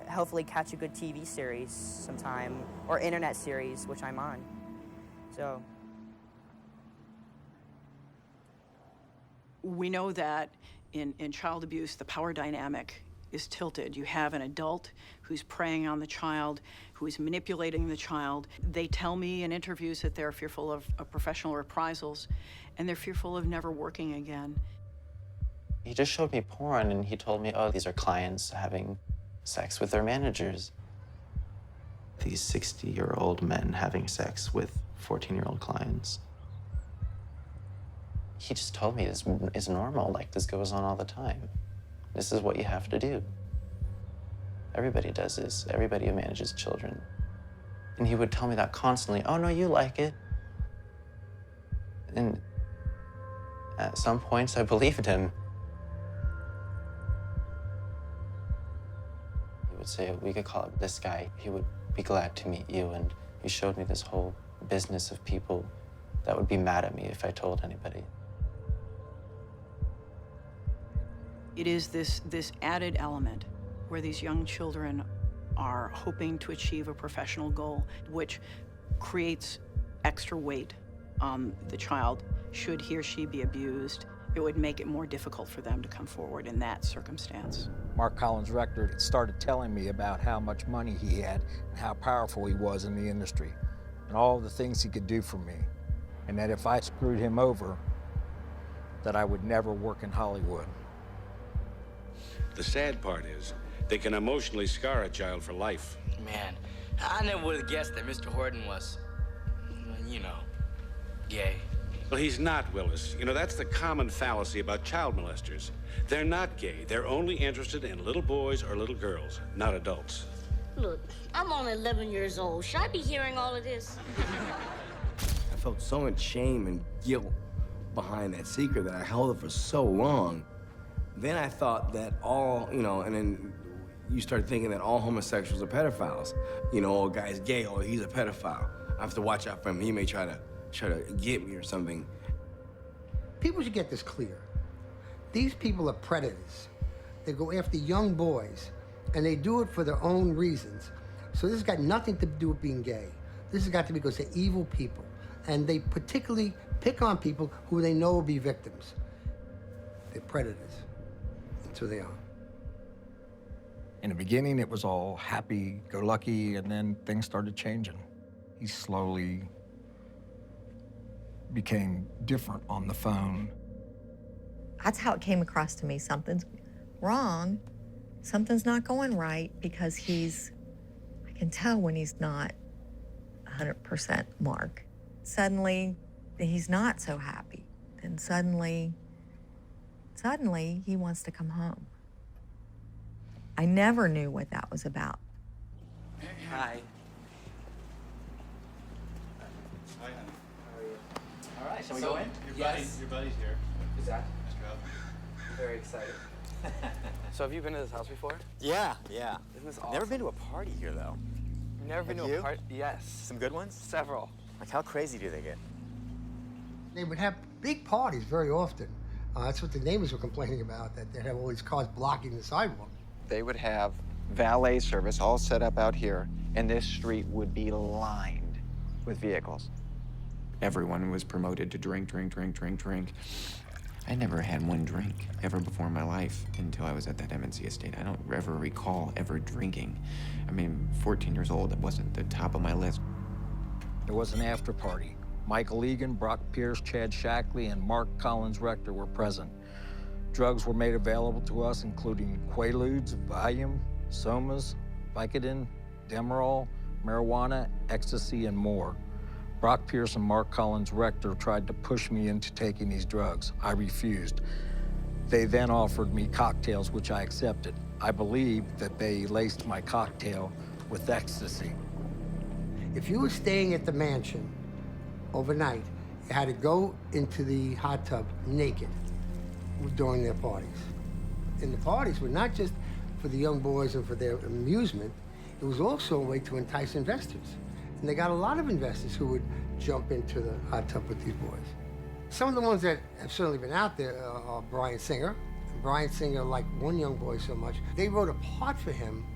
hopefully catch a good TV series sometime, or internet series, which I'm on. So. We know that in child abuse, the power dynamic is tilted. You have an adult who's preying on the child, who is manipulating the child. They tell me in interviews that they're fearful of professional reprisals, and they're fearful of never working again. He just showed me porn, and he told me, oh, these are clients having sex with their managers. These 60-year-old men having sex with 14-year-old clients. He just told me this is normal, like this goes on all the time. This is what you have to do. Everybody does this, everybody who manages children. And he would tell me that constantly, oh no, you like it. And at some points I believed him. He would say, we could call it this guy. He would be glad to meet you. And he showed me this whole business of people that would be mad at me if I told anybody. It is this added element where these young children are hoping to achieve a professional goal, which creates extra weight on the child. Should he or she be abused, it would make it more difficult for them to come forward in that circumstance. Mark Collins' rector started telling me about how much money he had and how powerful he was in the industry and all the things he could do for me. And that if I screwed him over, that I would never work in Hollywood. The sad part is, they can emotionally scar a child for life. Man, I never would have guessed that Mr. Horton was, you know, gay. Well, he's not, Willis. You know, that's the common fallacy about child molesters. They're not gay. They're only interested in little boys or little girls, not adults. Look, I'm only 11 years old. Should I be hearing all of this? I felt so much shame and guilt behind that secret that I held it for so long. Then I thought that all, you know, and then you start thinking that all homosexuals are pedophiles. You know, oh, guy's gay, or he's a pedophile. I have to watch out for him. He may try to get me or something. People should get this clear. These people are predators. They go after young boys, and they do it for their own reasons. So this has got nothing to do with being gay. This has got to be because they're evil people, and they particularly pick on people who they know will be victims. They're predators. That's who they are. In the beginning, it was all happy-go-lucky, and then things started changing. He slowly became different on the phone. That's how it came across to me. Something's wrong. Something's not going right, because I can tell when he's not 100% Mark. Suddenly, he's not so happy. And suddenly he wants to come home. I never knew what that was about. Hi. Hi, honey. How are you? All right, shall we So, go in? Your buddy's here. Is that? Mr. Hubb. Very excited. So have you been to this house before? Yeah. Isn't this awesome? Never been to a party here, though. You've never been Have to you? a party? Yes. Some good ones? Several. Like, how crazy do they get? They would have big parties very often. That's what the neighbors were complaining about, that they'd have all these cars blocking the sidewalk. They would have valet service all set up out here, and this street would be lined with vehicles. Everyone was promoted to drink. I never had one drink ever before in my life until I was at that MNC estate. I don't ever recall ever drinking. I mean, 14 years old, that wasn't the top of my list. There was an after party. Michael Egan, Brock Pierce, Chad Shackley, and Mark Collins Rector were present. Drugs were made available to us, including Quaaludes, Valium, Somas, Vicodin, Demerol, marijuana, ecstasy, and more. Brock Pierce and Mark Collins Rector tried to push me into taking these drugs. I refused. They then offered me cocktails, which I accepted. I believe that they laced my cocktail with ecstasy. If you were staying at the mansion overnight, you had to go into the hot tub naked during their parties. And the parties were not just for the young boys and for their amusement, it was also a way to entice investors. And they got a lot of investors who would jump into the hot tub with these boys. Some of the ones that have certainly been out there are Bryan Singer. And Bryan Singer liked one young boy so much, they wrote a part for him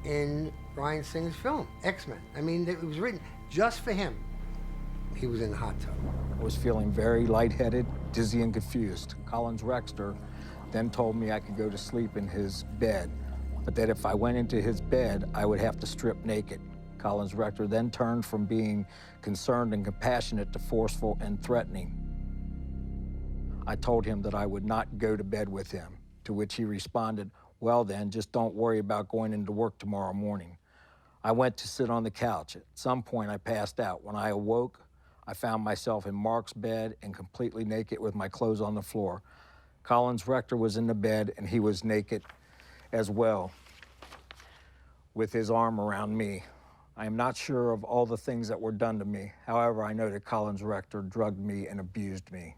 in Bryan Singer's film, X-Men. I mean, it was written just for him. He was in the hot tub. I was feeling very lightheaded, dizzy, and confused. Collins Rector then told me I could go to sleep in his bed, but that if I went into his bed, I would have to strip naked. Collins Rector then turned from being concerned and compassionate to forceful and threatening. I told him that I would not go to bed with him, to which he responded, "Well then, just don't worry about going into work tomorrow morning." I went to sit on the couch. At some point, I passed out. When I awoke, I found myself in Mark's bed and completely naked with my clothes on the floor. Collins Rector was in the bed, and he was naked as well, with his arm around me. I am not sure of all the things that were done to me. However, I know that Collins Rector drugged me and abused me.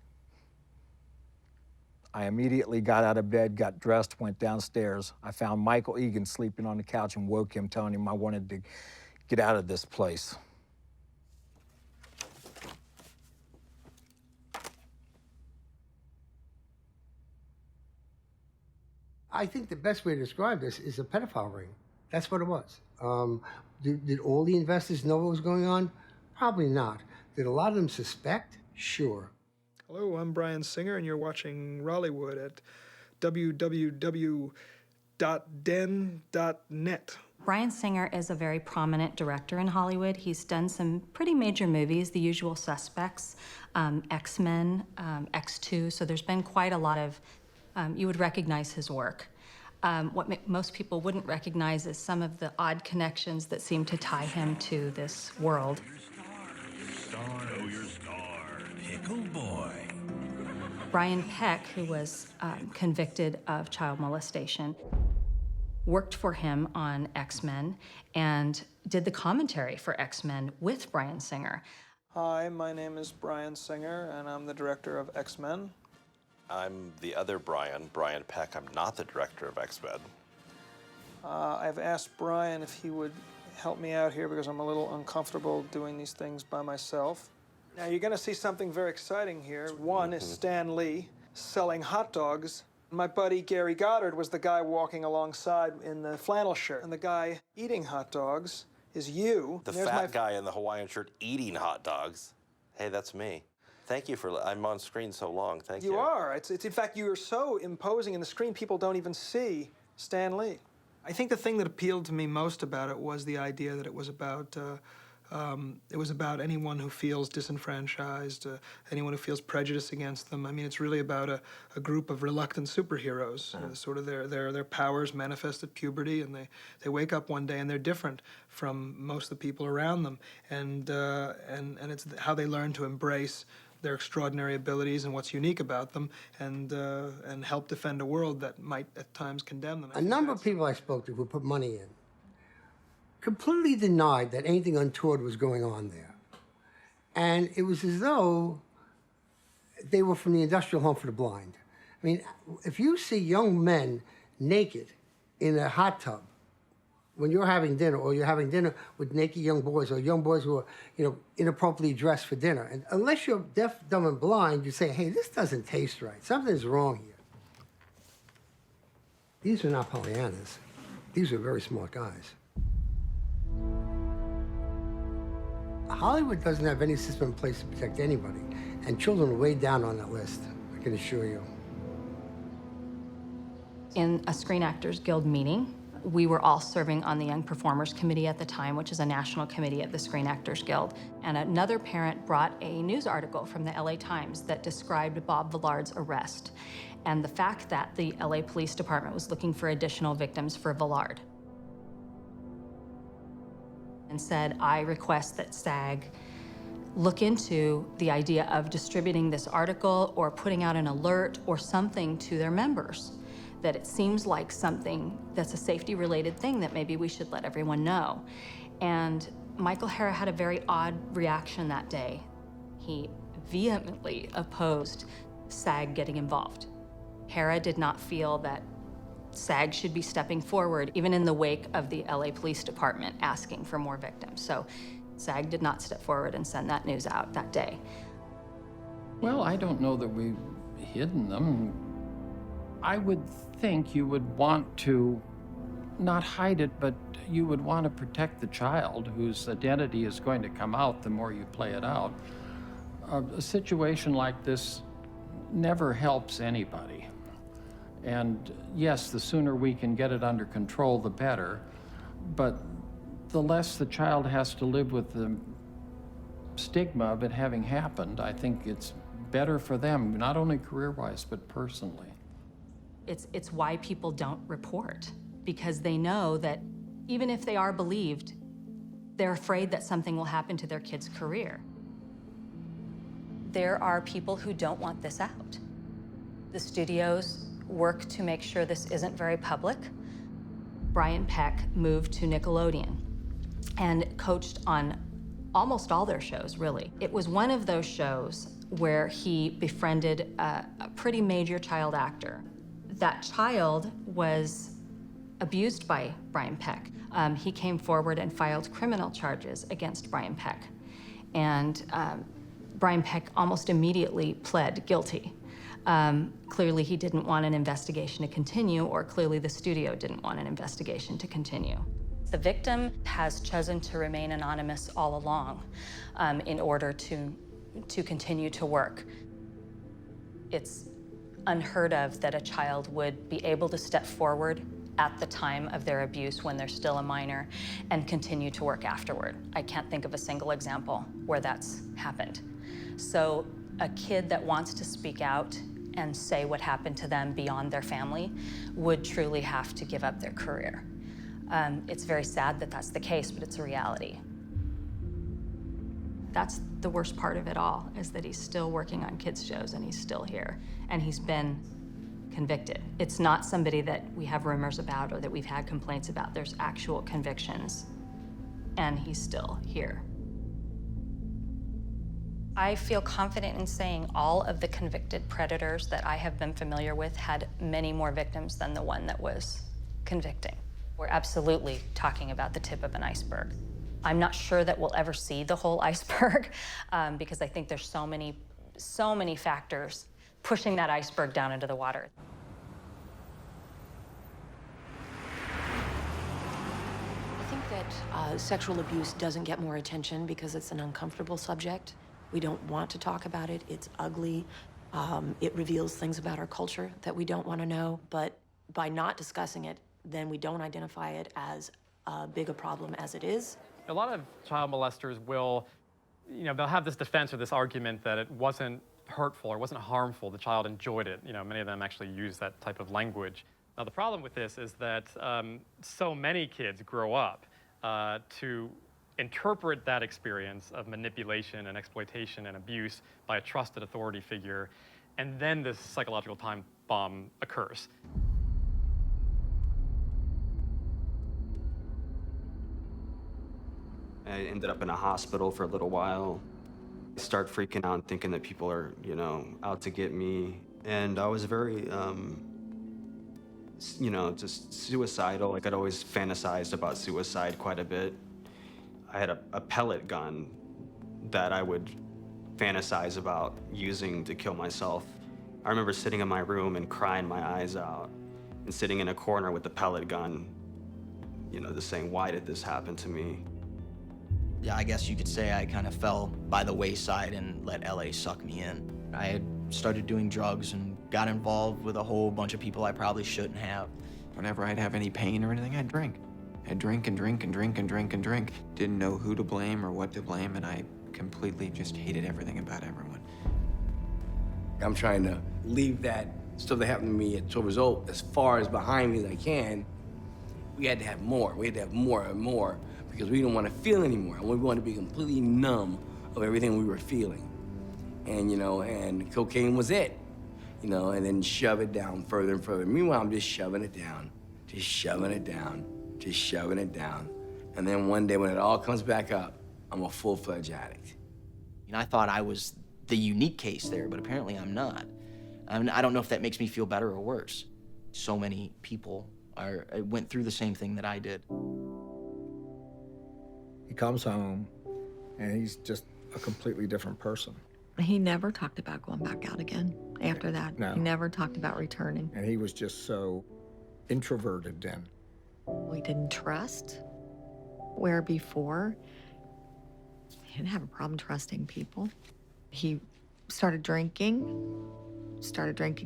I immediately got out of bed, got dressed, went downstairs. I found Michael Egan sleeping on the couch and woke him, telling him I wanted to get out of this place. I think the best way to describe this is a pedophile ring. That's what it was. Did all the investors know what was going on? Probably not. Did a lot of them suspect? Sure. Hello, I'm Bryan Singer, and you're watching Rollywood at www.den.net. Bryan Singer is a very prominent director in Hollywood. He's done some pretty major movies, The Usual Suspects, X-Men, X2, so there's been quite a lot of, you would recognize his work. What most people wouldn't recognize is some of the odd connections that seem to tie him to this world. Know your star, Pickle Boy. Brian Peck, who was convicted of child molestation, worked for him on X-Men and did the commentary for X-Men with Bryan Singer. Hi, my name is Bryan Singer, and I'm the director of X-Men. I'm the other Brian Peck. I'm not the director of X-Men. I've asked Brian if he would help me out here because I'm a little uncomfortable doing these things by myself. Now, you're going to see something very exciting here. One is Stan Lee selling hot dogs. My buddy Gary Goddard was the guy walking alongside in the flannel shirt. And the guy eating hot dogs is you. The fat guy in the Hawaiian shirt eating hot dogs. Hey, that's me. Thank you for, I'm on screen so long, thank you. You are. It's in fact, you are so imposing in the screen, people don't even see Stan Lee. I think the thing that appealed to me most about it was the idea that it was about anyone who feels disenfranchised, anyone who feels prejudice against them. I mean, it's really about a group of reluctant superheroes. Sort of their powers manifest at puberty, and they wake up one day and they're different from most of the people around them. And it's how they learn to embrace their extraordinary abilities and what's unique about them, and help defend a world that might at times condemn them. A number of people I spoke to who put money in completely denied that anything untoward was going on there. And it was as though they were from the industrial home for the blind. I mean, if you see young men naked in a hot tub when you're having dinner, or you're having dinner with naked young boys, or young boys who are, inappropriately dressed for dinner, and unless you're deaf, dumb, and blind, you say, hey, this doesn't taste right. Something's wrong here. These are not Pollyannas. These are very smart guys. Hollywood doesn't have any system in place to protect anybody, and children are way down on that list, I can assure you. In a Screen Actors Guild meeting, We were all serving on the Young Performers Committee at the time, which is a national committee of the Screen Actors Guild. And another parent brought a news article from the LA Times that described Bob Villard's arrest and the fact that the LA Police Department was looking for additional victims for Villard. And said, I request that SAG look into the idea of distributing this article or putting out an alert or something to their members, that it seems like something that's a safety-related thing that maybe we should let everyone know. And Michael Hara had a very odd reaction that day. He vehemently opposed SAG getting involved. Hara did not feel that SAG should be stepping forward, even in the wake of the LA Police Department asking for more victims. So SAG did not step forward and send that news out that day. Well, I don't know that we've hidden them. I would think you would want to not hide it, but you would want to protect the child whose identity is going to come out the more you play it out. A situation like this never helps anybody. And yes, the sooner we can get it under control, the better. But the less the child has to live with the stigma of it having happened, I think it's better for them, not only career-wise, but personally. It's why people don't report, because they know that even if they are believed, they're afraid that something will happen to their kid's career. There are people who don't want this out. The studios work to make sure this isn't very public. Brian Peck moved to Nickelodeon and coached on almost all their shows, really. It was one of those shows where he befriended a pretty major child actor. That child was abused by Brian Peck. He came forward and filed criminal charges against Brian Peck. And Brian Peck almost immediately pled guilty. Clearly he didn't want an investigation to continue, or clearly the studio didn't want an investigation to continue. The victim has chosen to remain anonymous all along in order to continue to work. It's unheard of that a child would be able to step forward at the time of their abuse when they're still a minor and continue to work afterward. I can't think of a single example where that's happened. So a kid that wants to speak out and say what happened to them beyond their family would truly have to give up their career. It's very sad that that's the case, but it's a reality. That's the worst part of it all, is that he's still working on kids' shows and he's still here, and he's been convicted. It's not somebody that we have rumors about or that we've had complaints about. There's actual convictions, and he's still here. I feel confident in saying all of the convicted predators that I have been familiar with had many more victims than the one that was convicting. We're absolutely talking about the tip of an iceberg. I'm not sure that we'll ever see the whole iceberg because I think there's so many factors pushing that iceberg down into the water. I think that sexual abuse doesn't get more attention because it's an uncomfortable subject. We don't want to talk about it. It's ugly. It reveals things about our culture that we don't want to know. But by not discussing it, then we don't identify it as big a problem as it is. A lot of child molesters will, they'll have this defense or this argument that it wasn't hurtful or wasn't harmful. The child enjoyed it. Many of them actually use that type of language. Now, the problem with this is that so many kids grow up to interpret that experience of manipulation and exploitation and abuse by a trusted authority figure, and then this psychological time bomb occurs. I ended up in a hospital for a little while. I start freaking out and thinking that people are, out to get me. And I was very, just suicidal. Like, I'd always fantasized about suicide quite a bit. I had a pellet gun that I would fantasize about using to kill myself. I remember sitting in my room and crying my eyes out and sitting in a corner with the pellet gun, just saying, why did this happen to me? Yeah, I guess you could say I kind of fell by the wayside and let LA suck me in. I had started doing drugs and got involved with a whole bunch of people I probably shouldn't have. Whenever I'd have any pain or anything, I'd drink. I'd drink and drink and drink and drink and drink. Didn't know who to blame or what to blame, and I completely just hated everything about everyone. I'm trying to leave that stuff that happened to me at Silver's Oak as far as behind me as I can. We had to have more. We had to have more and more because we didn't want to feel anymore. And we wanted to be completely numb of everything we were feeling. And, and cocaine was it, and then shove it down further and further. Meanwhile, I'm just shoving it down, just shoving it down, just shoving it down. And then one day when it all comes back up, I'm a full-fledged addict. I thought I was the unique case there, but apparently I'm not. I don't know if that makes me feel better or worse. So many people went through the same thing that I did. He comes home, and he's just a completely different person. He never talked about going back out again after that. No. He never talked about returning. And he was just so introverted then. We didn't trust, where before, he didn't have a problem trusting people. He started drinking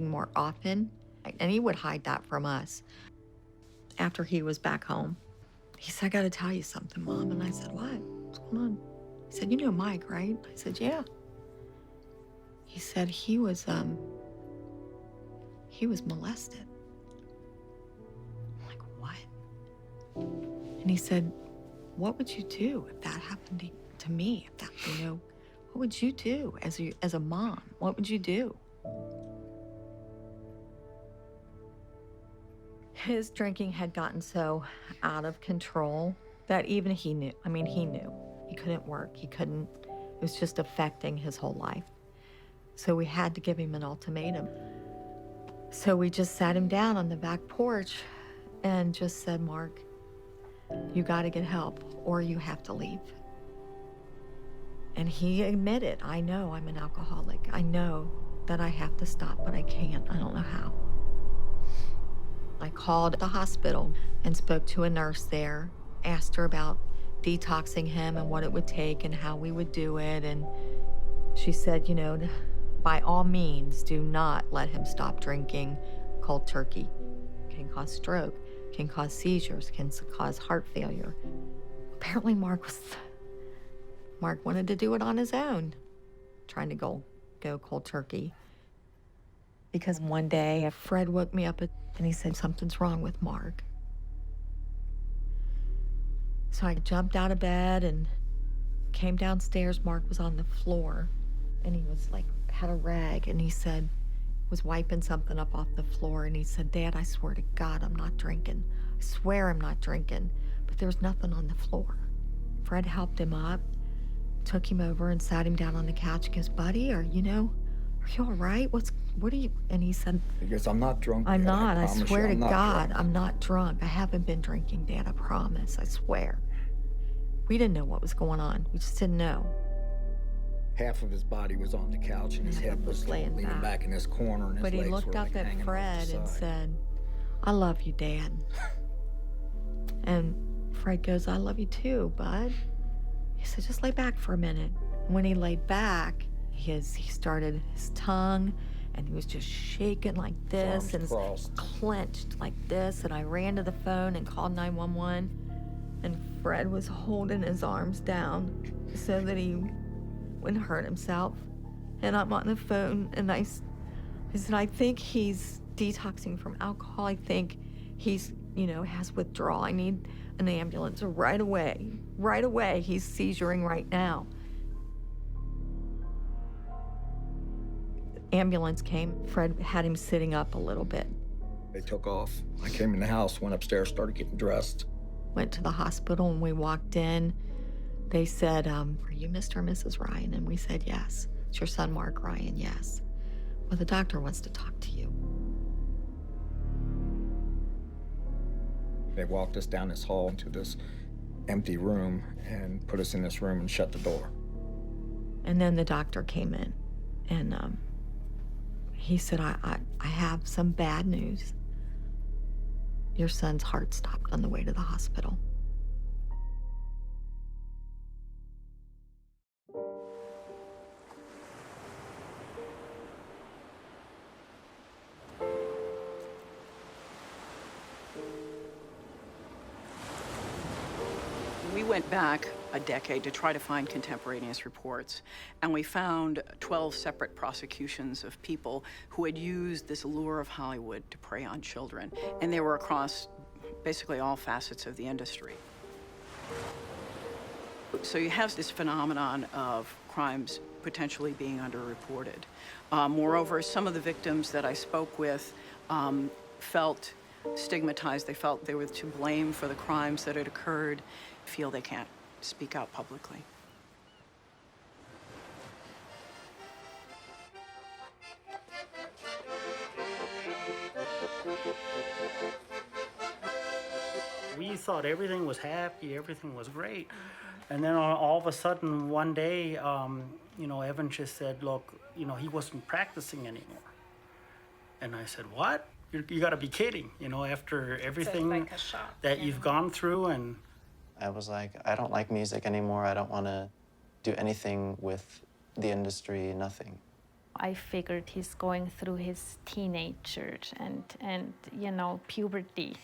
more often, and he would hide that from us. After he was back home, he said, "I gotta tell you something, Mom." And I said, "What? What's going on?" He said, "You know Mike, right?" I said, "Yeah." He said he was molested. I'm like, "What?" And he said, "What would you do if that happened to me? If that, what would you do as a mom? What would you do?" His drinking had gotten so out of control that even he knew. I mean, he knew. He couldn't work. It was just affecting his whole life. So we had to give him an ultimatum. So we just sat him down on the back porch and just said, "Mark, you got to get help or you have to leave." And he admitted, "I know I'm an alcoholic. I know that I have to stop, but I can't. I don't know how." I called the hospital and spoke to a nurse there, asked her about detoxing him and what it would take and how we would do it. And she said, by all means, do not let him stop drinking cold turkey. It can cause stroke, can cause seizures, can cause heart failure. Apparently Mark wanted to do it on his own, trying to go cold turkey. Because one day, Fred woke me up and he said, "Something's wrong with Mark." So I jumped out of bed and came downstairs. Mark was on the floor and he was had a rag, and he said, was wiping something up off the floor, and he said, "Dad, I swear to God, I'm not drinking. I swear I'm not drinking." But there was nothing on the floor. Fred helped him up, took him over and sat him down on the couch. He goes, "Buddy, are you all right? What are you?" And he said, He goes, "I'm not drunk, "I'm Dad. not. I promise swear you, to I'm not God, drunk." I'm not drunk. I haven't been drinking, Dad. I promise. I swear." We didn't know what was going on. We just didn't know. Half of his body was on the couch, and his head was laying leaning back in this corner, and his But he legs looked were up at hanging off Fred the and side. said, "I love you, Dad." And Fred goes, "I love you too, bud." He said, "Just lay back for a minute." When he laid back, he started his tongue, and he was just shaking like this, and clenched like this. And I ran to the phone and called 911, and Fred was holding his arms down so that he wouldn't hurt himself. And I'm on the phone, and I said, "I think he's detoxing from alcohol. I think he's, has withdrawal. I need an ambulance right away. Right away. He's seizuring right now." Ambulance came. Fred had him sitting up a little bit. They took off. I came in the house, went upstairs, started getting dressed. Went to the hospital, and we walked in. They said, "Are you Mr. and Mrs. Ryan?" And we said, "Yes." "It's your son, Mark Ryan?" "Yes." "Well, the doctor wants to talk to you." They walked us down this hall into this empty room and put us in this room and shut the door. And then the doctor came in, and he said, I have some bad news. Your son's heart stopped on the way to the hospital." We went back a decade to try to find contemporaneous reports, and we found 12 separate prosecutions of people who had used this allure of Hollywood to prey on children, and they were across basically all facets of the industry. So you have this phenomenon of crimes potentially being underreported. Moreover, some of the victims that I spoke with felt stigmatized. They felt they were to blame for the crimes that had occurred, feel they can't speak out publicly. We thought everything was happy, everything was great. And then all of a sudden, one day, you know, Evan just said, look, you know, he wasn't practicing anymore. And I said, what? You gotta be kidding, you know, after everything like a shock, that you've gone through. And I was like, I don't like music anymore. I don't want to do anything with the industry, nothing. I figured he's going through his teenager and you know, puberty.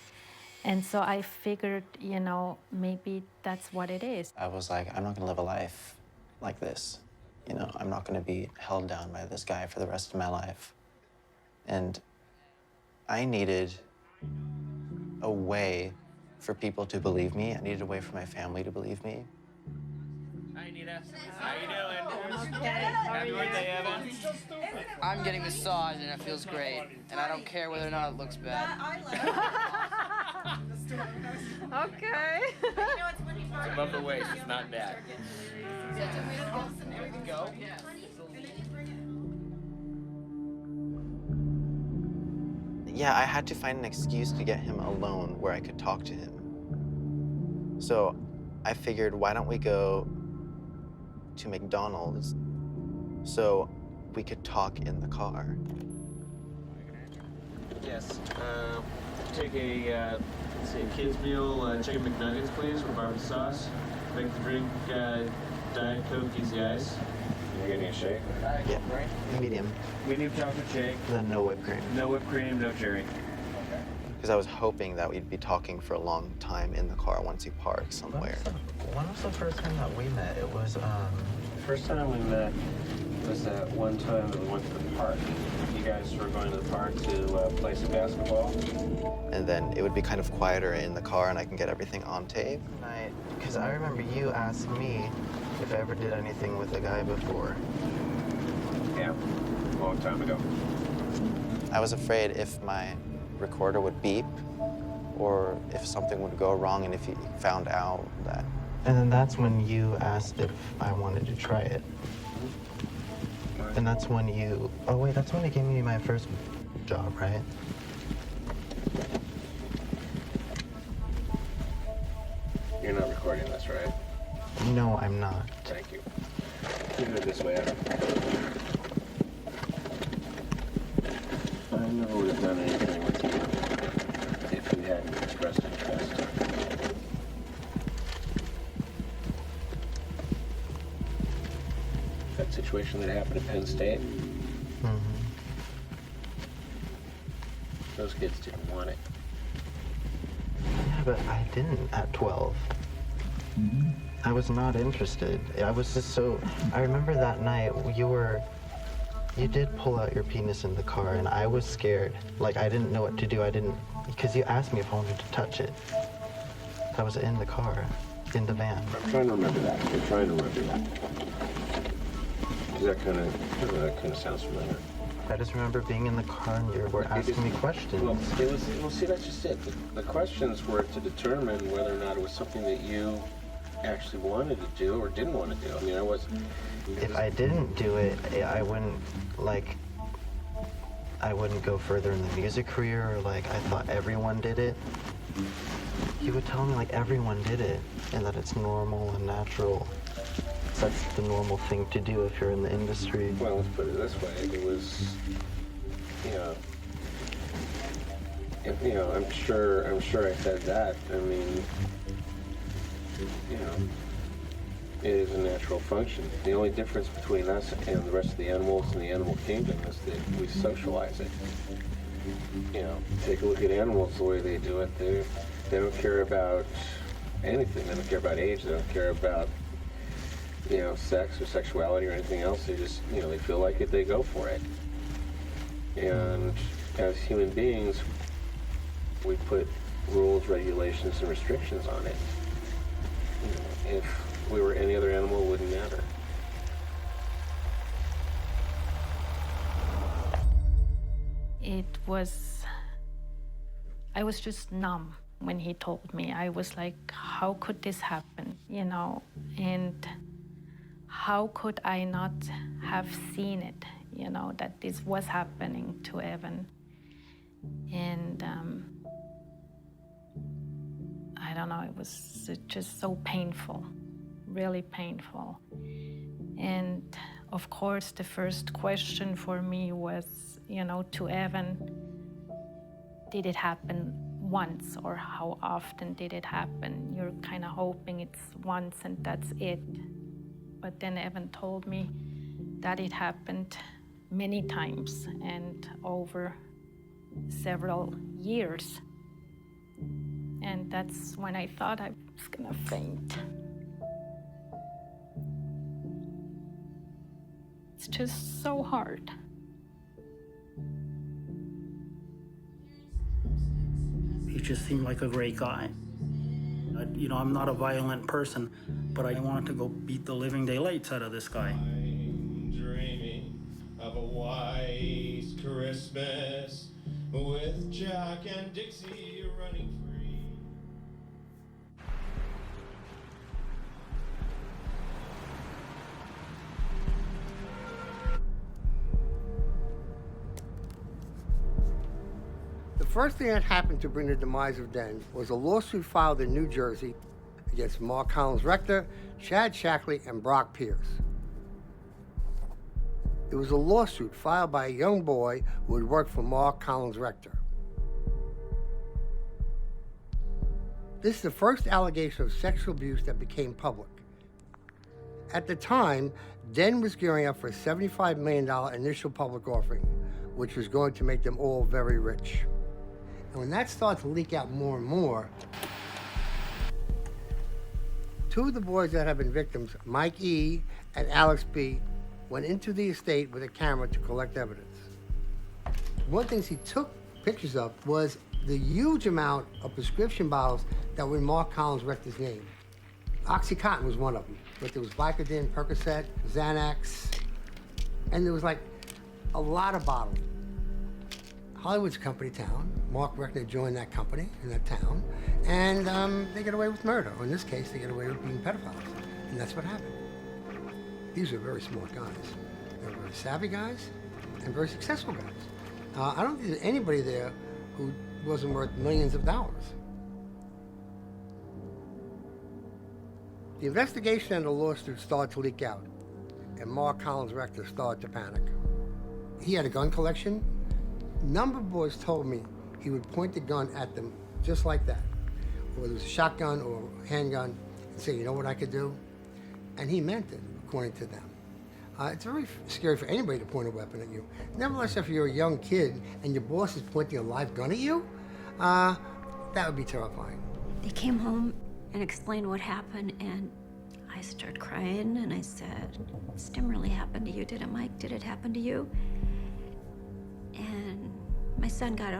And so I figured, you know, maybe that's what it is. I was like, I'm not going to live a life like this. You know, I'm not going to be held down by this guy for the rest of my life. And I needed a way for people to believe me. I needed a way for my family to believe me. Hi, Nita. How you doing? Okay. Happy birthday, Evan. I'm getting massaged and it feels great. And I don't care whether or not it looks bad. Okay. It's above the waist. It's not bad. There we go. Yeah, I had to find an excuse to get him alone where I could talk to him. So I figured, why don't we go to McDonald's so we could talk in the car? Yes. Take a, let's say, kids meal, chicken McNuggets, please, with barbecue sauce. Make the drink Diet Coke, easy ice. You're getting a shake? Yeah, medium. Medium chocolate shake. Then no whipped cream. No whipped cream, no cherry. Because I was hoping that we'd be talking for a long time in the car once he parked somewhere. When was the first time that we met? It was, First time we met was that one time that we went to the park. You guys were going to the park to play some basketball. And then it would be kind of quieter in the car and I can get everything on tape. Because I remember you asked me if I ever did anything with a guy before. Yeah, a long time ago. I was afraid if my recorder would beep or if something would go wrong and if he found out that. And then that's when you asked if I wanted to try it. And that's when you, oh wait, that's when you gave me my first job, right? You're not recording this, right? No, I'm not. Thank you. Keep it this way, Adam. I never would have done anything with you if you hadn't expressed interest. That situation that happened at Penn State? Mm-hmm. Those kids didn't want it. Yeah, but I didn't at 12. I was not interested. I was just so... I remember that night you did pull out your penis in the car and I was scared. Like, I didn't know what to do. Because you asked me if I wanted to touch it. I was in the car, in the van. I'm trying to remember that. I'm trying to remember that. That kind of sounds familiar. I just remember being in the car and you were asking me questions. Well, see, that's just it. The questions were to determine whether or not it was something that you actually wanted to do or didn't want to do. I mean, If I didn't do it, I wouldn't go further in the music career, or I thought everyone did it. You would tell me everyone did it and that it's normal and natural. That's the normal thing to do if you're in the industry. Well, let's put it this way. It was, I'm sure I said that. I mean, it is a natural function. The only difference between us and the rest of the animals in the animal kingdom is that we socialize it. Take a look at animals the way they do it. They don't care about anything. They don't care about age. They don't care about, you know, sex or sexuality or anything else. They just, you know, they feel like it, they go for it. And as human beings, we put rules, regulations, and restrictions on it. You know, if we were any other animal, it wouldn't matter. I was just numb when he told me. I was like, how could this happen, you know? And how could I not have seen it, you know, that this was happening to Evan? And I don't know, it was just so painful, really painful. And of course, the first question for me was, you know, to Evan, did it happen once, or how often did it happen? You're kind of hoping it's once and that's it. But then Evan told me that it happened many times and over several years. And that's when I thought I was gonna faint. It's just so hard. He just seemed like a great guy. You know, I'm not a violent person, but I wanted to go beat the living daylights out of this guy. I'm dreaming of a white Christmas with Jack and Dixie running free. The first thing that happened to bring the demise of Den was a lawsuit filed in New Jersey against Mark Collins Rector, Chad Shackley, and Brock Pierce. It was a lawsuit filed by a young boy who had worked for Mark Collins Rector. This is the first allegation of sexual abuse that became public. At the time, Den was gearing up for a $75 million initial public offering, which was going to make them all very rich. And when that started to leak out more and more, two of the boys that have been victims, Mike E. and Alex B., went into the estate with a camera to collect evidence. One of the things he took pictures of was the huge amount of prescription bottles that were in Mark Collins Rector's name. OxyContin was one of them, but there was Vicodin, Percocet, Xanax, and there was like a lot of bottles. Hollywood's a company town. Mark Rector joined that company in that town, and they get away with murder. Or in this case, they get away with being pedophiles, and that's what happened. These are very smart guys. They're very savvy guys and very successful guys. I don't think there's anybody there who wasn't worth millions of dollars. The investigation and the lawsuit started to leak out, and Mark Collins Rector started to panic. He had a gun collection. A number of boys told me he would point the gun at them just like that, whether it was a shotgun or a handgun, and say, you know what I could do? And he meant it, according to them. It's very scary for anybody to point a weapon at you. Nevertheless, if you're a young kid and your boss is pointing a live gun at you, that would be terrifying. They came home and explained what happened, and I started crying, and I said, this didn't really happen to you, did it, Mike? Did it happen to you? And my son got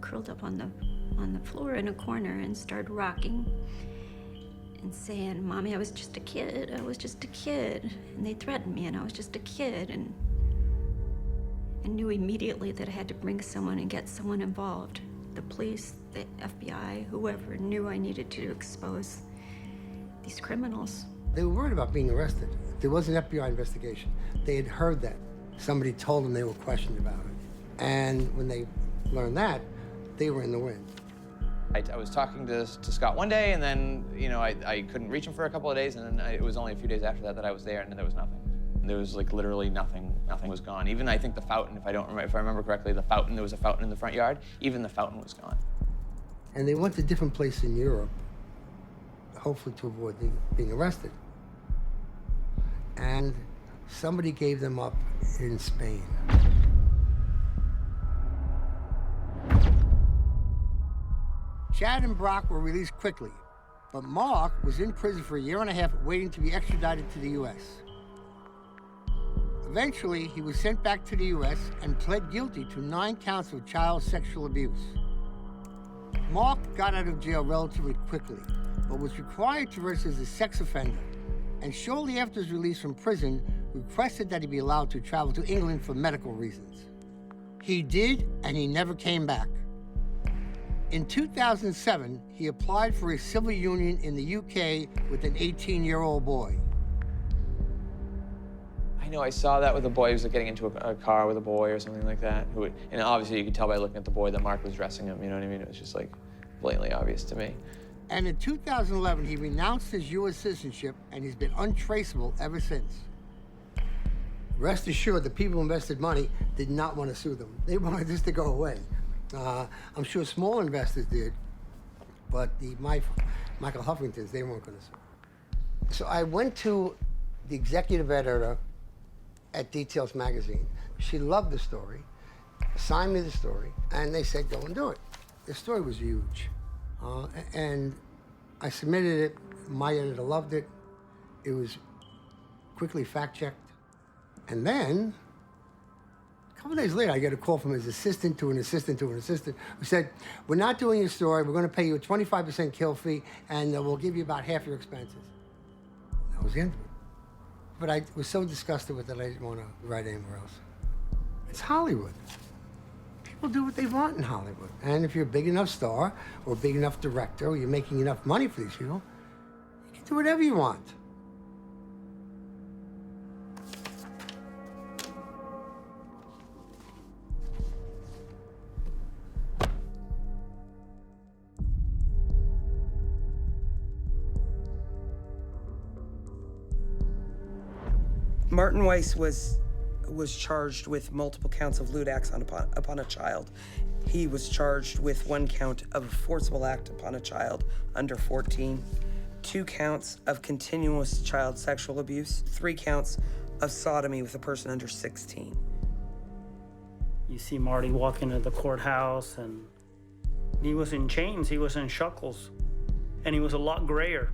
curled up on the floor in a corner and started rocking and saying, Mommy, I was just a kid. I was just a kid. And they threatened me, and I was just a kid. And I knew immediately that I had to bring someone and get someone involved. The police, the FBI, whoever knew I needed to expose these criminals. They were worried about being arrested. There was an FBI investigation. They had heard that. Somebody told them they were questioned about it. And when they learned that, they were in the wind. I was talking to Scott one day, and then, you know, I couldn't reach him for a couple of days, and then it was only a few days after that I was there, and then there was nothing. There was like literally nothing. Nothing was gone. Even I think the fountain, if I remember correctly, the fountain, there was a fountain in the front yard. Even the fountain was gone. And they went to different places in Europe, hopefully to avoid being arrested. And somebody gave them up in Spain. Chad and Brock were released quickly, But Mark was in prison for 1.5 years waiting to be extradited to the U.S. Eventually, he was sent back to the U.S. and pled guilty to 9 counts of child sexual abuse. Mark got out of jail relatively quickly, but was required to register as a sex offender, and shortly after his release from prison, requested that he be allowed to travel to England for medical reasons. He did, and he never came back. In 2007, he applied for a civil union in the UK with an 18-year-old boy. I know I saw that with a boy who was getting into a car with a boy or something like that. And obviously you could tell by looking at the boy that Mark was dressing him, you know what I mean? It was just like blatantly obvious to me. And in 2011, he renounced his U.S. citizenship, and he's been untraceable ever since. Rest assured, the people who invested money did not want to sue them. They wanted this to go away. I'm sure small investors did, but Michael Huffingtons, they weren't going to sue. So I went to the executive editor at Details magazine. She loved the story, assigned me the story, and they said, go and do it. The story was huge. And I submitted it. My editor loved it. It was quickly fact-checked. And then, a couple days later, I get a call from his assistant to an assistant to an assistant who said, we're not doing your story. We're going to pay you a 25% kill fee, and we'll give you about half your expenses. That was the end of it. But I was so disgusted with it, I didn't want to write anywhere else. It's Hollywood. People do what they want in Hollywood. And if you're a big enough star or a big enough director or you're making enough money for these people, you can do whatever you want. Martin Weiss was charged with multiple counts of lewd acts upon a child. He was charged with 1 count of a forcible act upon a child under 14, 2 counts of continuous child sexual abuse, 3 counts of sodomy with a person under 16. You see Marty walk into the courthouse, and he was in chains, he was in shackles, and he was a lot grayer.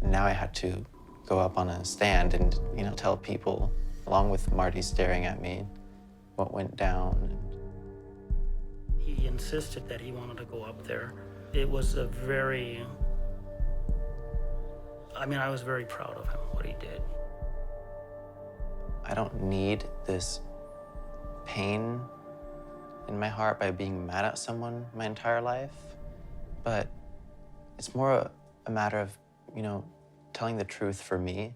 Now I had to go up on a stand and, tell people, along with Marty staring at me, what went down. He insisted that he wanted to go up there. It was a very, I was very proud of him, what he did. I don't need this pain in my heart by being mad at someone my entire life, but it's more a matter of, telling the truth for me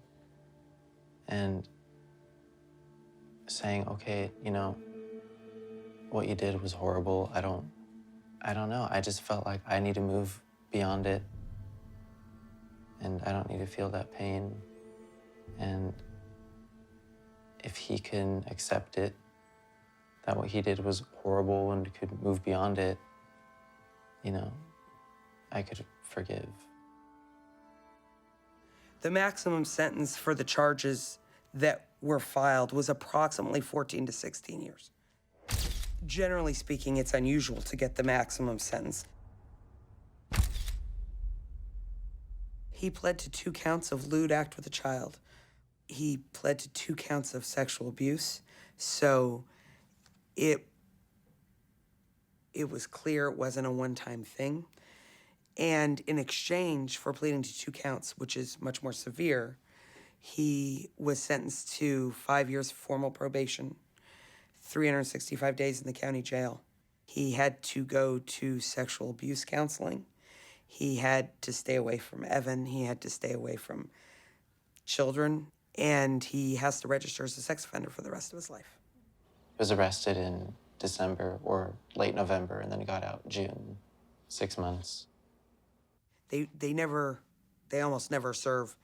and saying, okay, what you did was horrible. I don't know. I just felt like I need to move beyond it, and I don't need to feel that pain. And if he can accept it, that what he did was horrible and could move beyond it, I could forgive. The maximum sentence for the charges that were filed was approximately 14 to 16 years. Generally speaking, it's unusual to get the maximum sentence. He pled to 2 counts of lewd act with a child. He pled to 2 counts of sexual abuse. So it was clear it wasn't a one-time thing. And in exchange for pleading to 2 counts, which is much more severe, he was sentenced to 5 years formal probation, 365 days in the county jail. He had to go to sexual abuse counseling. He had to stay away from Evan. He had to stay away from children. And he has to register as a sex offender for the rest of his life. He was arrested in December or late November, and then he got out June, 6 months. They almost never serve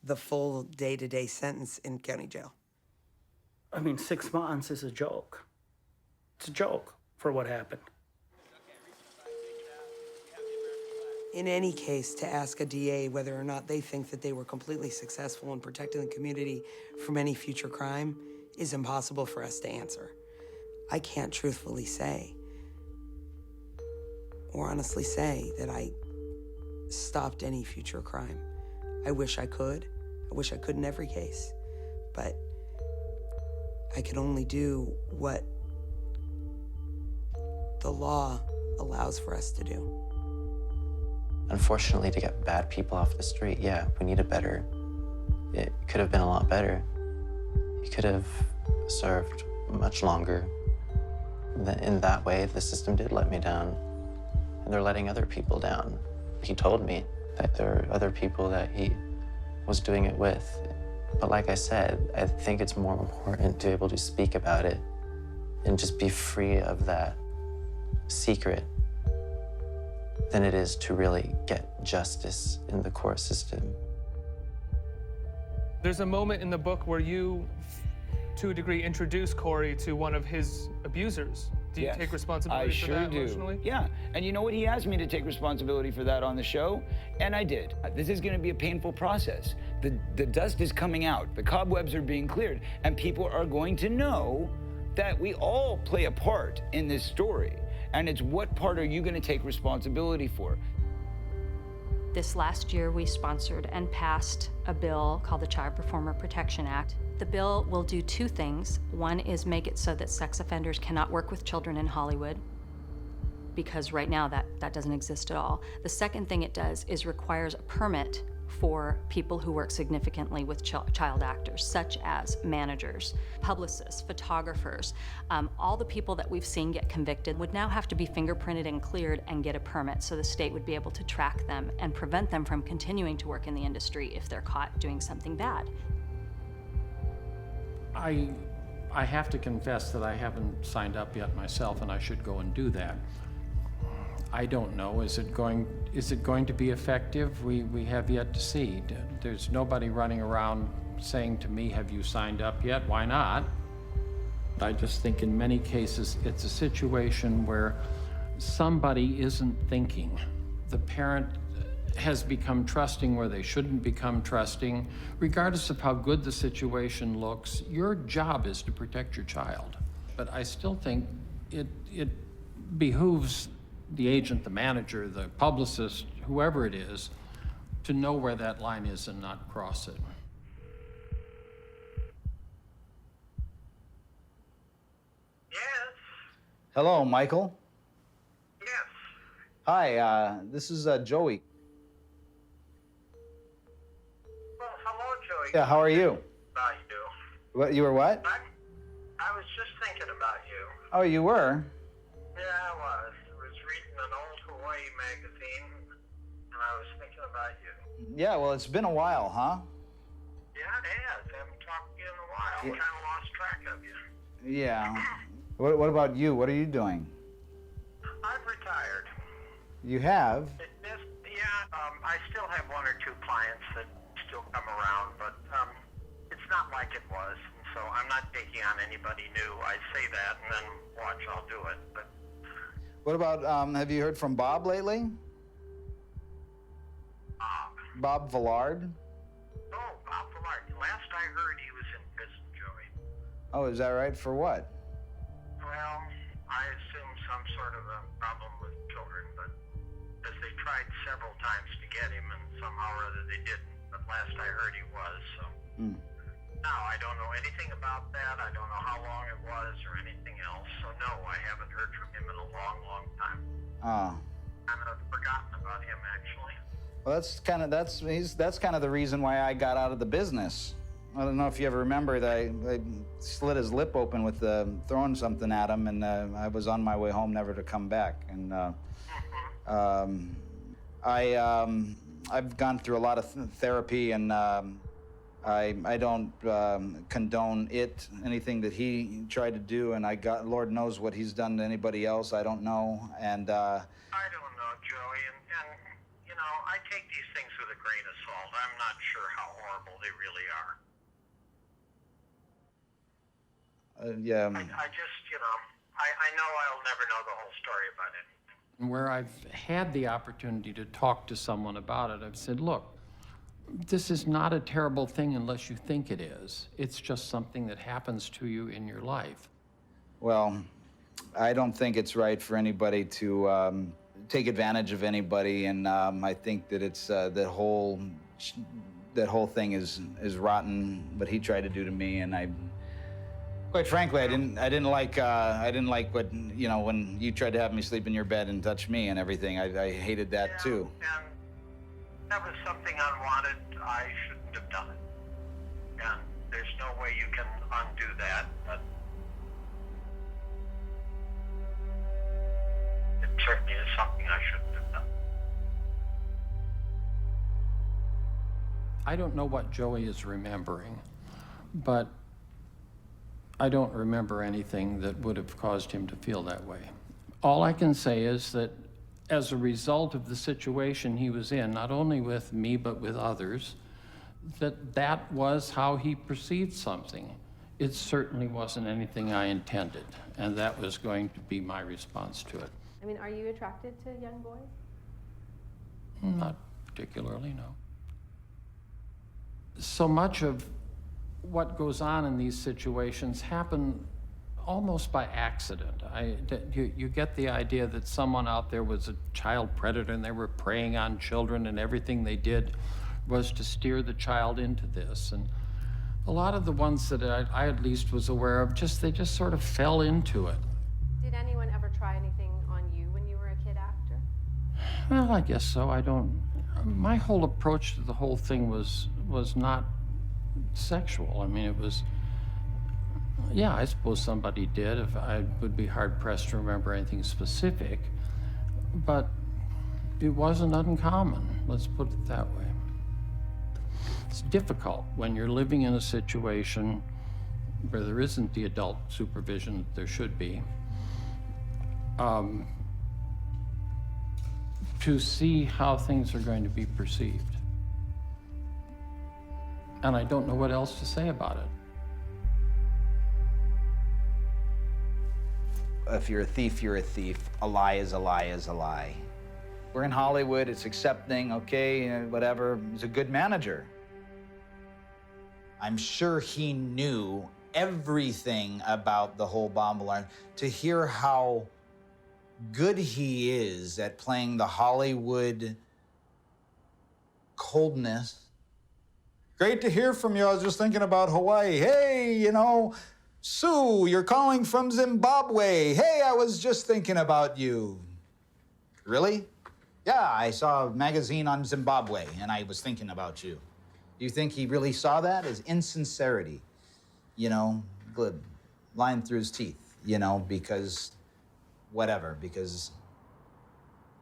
the full day-to-day sentence in county jail. 6 months is a joke. It's a joke for what happened. In any case, to ask a DA whether or not they think that they were completely successful in protecting the community from any future crime is impossible for us to answer. I can't truthfully say or honestly say that I stopped any future crime. I wish I could. I wish I could in every case. But I can only do what the law allows for us to do. Unfortunately, to get bad people off the street, yeah, we need it could have been a lot better. He could have served much longer. In that way, the system did let me down, and they're letting other people down. He told me that there are other people that he was doing it with. But like I said, I think it's more important to be able to speak about it and just be free of that secret than it is to really get justice in the court system. There's a moment in the book where you, to a degree, introduce Corey to one of his abusers. Do you Yes, take responsibility for that emotionally? Yeah, and you know what? He asked me to take responsibility for that on the show, and I did. This is going to be a painful process. The dust is coming out, the cobwebs are being cleared, and people are going to know that we all play a part in this story. And it's what part are you going to take responsibility for? This last year, we sponsored and passed a bill called the Child Performer Protection Act. The bill will do two things. One is make it so that sex offenders cannot work with children in Hollywood, because right now that doesn't exist at all. The second thing it does is requires a permit for people who work significantly with child actors, such as managers, publicists, photographers. All the people that we've seen get convicted would now have to be fingerprinted and cleared and get a permit, so the state would be able to track them and prevent them from continuing to work in the industry if they're caught doing something bad. I have to confess that I haven't signed up yet myself, and I should go and do that. I don't know. Is it going to be effective? We have yet to see. There's nobody running around saying to me, have you signed up yet? Why not? I just think in many cases it's a situation where somebody isn't thinking. The parent has become trusting where they shouldn't become trusting. Regardless of how good the situation looks, your job is to protect your child. But I still think it behooves the agent, the manager, the publicist, whoever it is, to know where that line is and not cross it. Hello, Michael. Yes. Hi, this is Joey. Well, hello, Joey. Yeah, how are you? About you. What, you were what? I was just thinking about you. Oh, you were? Yeah, I was. I was reading an old Hawaii magazine, and I was thinking about you. Yeah, well, it's been a while, huh? Yeah, it has. I haven't talked to you in a while. Yeah. Kind of lost track of you. Yeah. What about you? What are you doing? I've retired. You have? I still have one or two clients that still come around, but it's not like it was. And so I'm not taking on anybody new. I say that, and then watch, I'll do it. But What about, have you heard from Bob lately? Bob Villard? oh, Bob Villard. Last I heard, he was in prison, Joey. Oh, is that right? For what? Well, I assume some sort of a problem with children, but as they tried several times to get him, and somehow or other they didn't. But last I heard, he was. So now I don't know anything about that. I don't know how long it was or anything else. So no, I haven't heard from him in a long, long time. Oh. I've forgotten about him, actually. Well, that's kind of the reason why I got out of the business. I don't know if you ever remember that I slit his lip open with throwing something at him, and I was on my way home never to come back. And I've gone through a lot of therapy, and I don't condone anything that he tried to do, and Lord knows what he's done to anybody else. I don't know, and I don't know, Joey, and you know, I take these things with a grain of salt. I'm not sure how horrible they really are. yeah. I just, you know, I know I'll never know the whole story about it. Where I've had the opportunity to talk to someone about it, I've said, look, this is not a terrible thing unless you think it is. It's just something that happens to you in your life. Well, I don't think it's right for anybody to take advantage of anybody, and I think that it's that whole thing is rotten. What he tried to do to me, and quite frankly, I didn't like what, you know, when you tried to have me sleep in your bed and touch me and everything. I hated that too. And that was something unwanted. I shouldn't have done it. And there's no way you can undo that, but it certainly is something I shouldn't have done. I don't know what Joey is remembering, but I don't remember anything that would have caused him to feel that way. All I can say is that as a result of the situation he was in, not only with me, but with others, that was how he perceived something. It certainly wasn't anything I intended, and that was going to be my response to it. I mean, are you attracted to young boys? Not particularly, no. So much of what goes on in these situations happen almost by accident. You get the idea that someone out there was a child predator and they were preying on children, and everything they did was to steer the child into this. And a lot of the ones that I at least was aware of, they just sort of fell into it. Did anyone ever try anything on you when you were a kid actor? Well, I guess so. My whole approach to the whole thing was not sexual. I mean, it was, yeah, I suppose somebody did. If I would be hard-pressed to remember anything specific, but it wasn't uncommon, let's put it that way. It's difficult when you're living in a situation where there isn't the adult supervision that there should be, to see how things are going to be perceived. And I don't know what else to say about it. If you're a thief, you're a thief. A lie is a lie is a lie. We're in Hollywood, it's accepting, okay, whatever. He's a good manager. I'm sure he knew everything about the whole bomb alarm. To hear how good he is at playing the Hollywood coldness. Great to hear from you. I was just thinking about Hawaii. Hey, you know, Sue, you're calling from Zimbabwe. Hey, I was just thinking about you. Really? Yeah, I saw a magazine on Zimbabwe, and I was thinking about you. Do you think he really saw that as insincerity? You know, good, lying through his teeth, you know, because whatever, because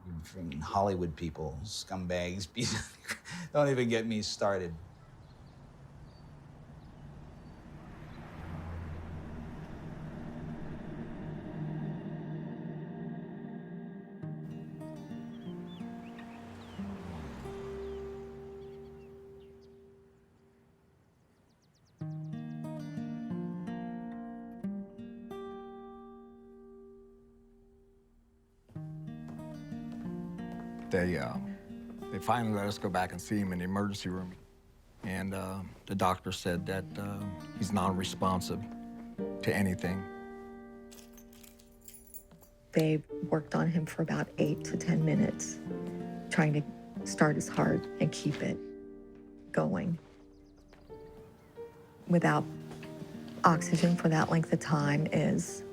you freaking Hollywood people, scumbags, don't even get me started. They finally let us go back and see him in the emergency room. And the doctor said that he's non-responsive to anything. They worked on him for about 8 to 10 minutes, trying to start his heart and keep it going. Without oxygen for that length of time is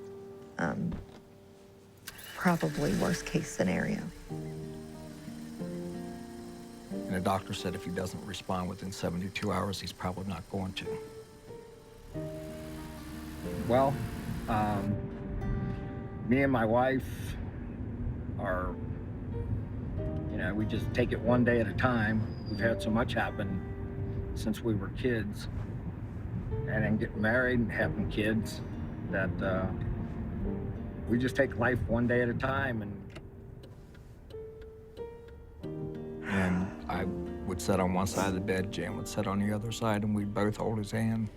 probably worst case scenario. And the doctor said if he doesn't respond within 72 hours, he's probably not going to. Well, me and my wife are, you know, we just take it one day at a time. We've had so much happen since we were kids, and then getting married and having kids, that we just take life one day at a time. And I would sit on one side of the bed, Jan would sit on the other side, and we'd both hold his hand.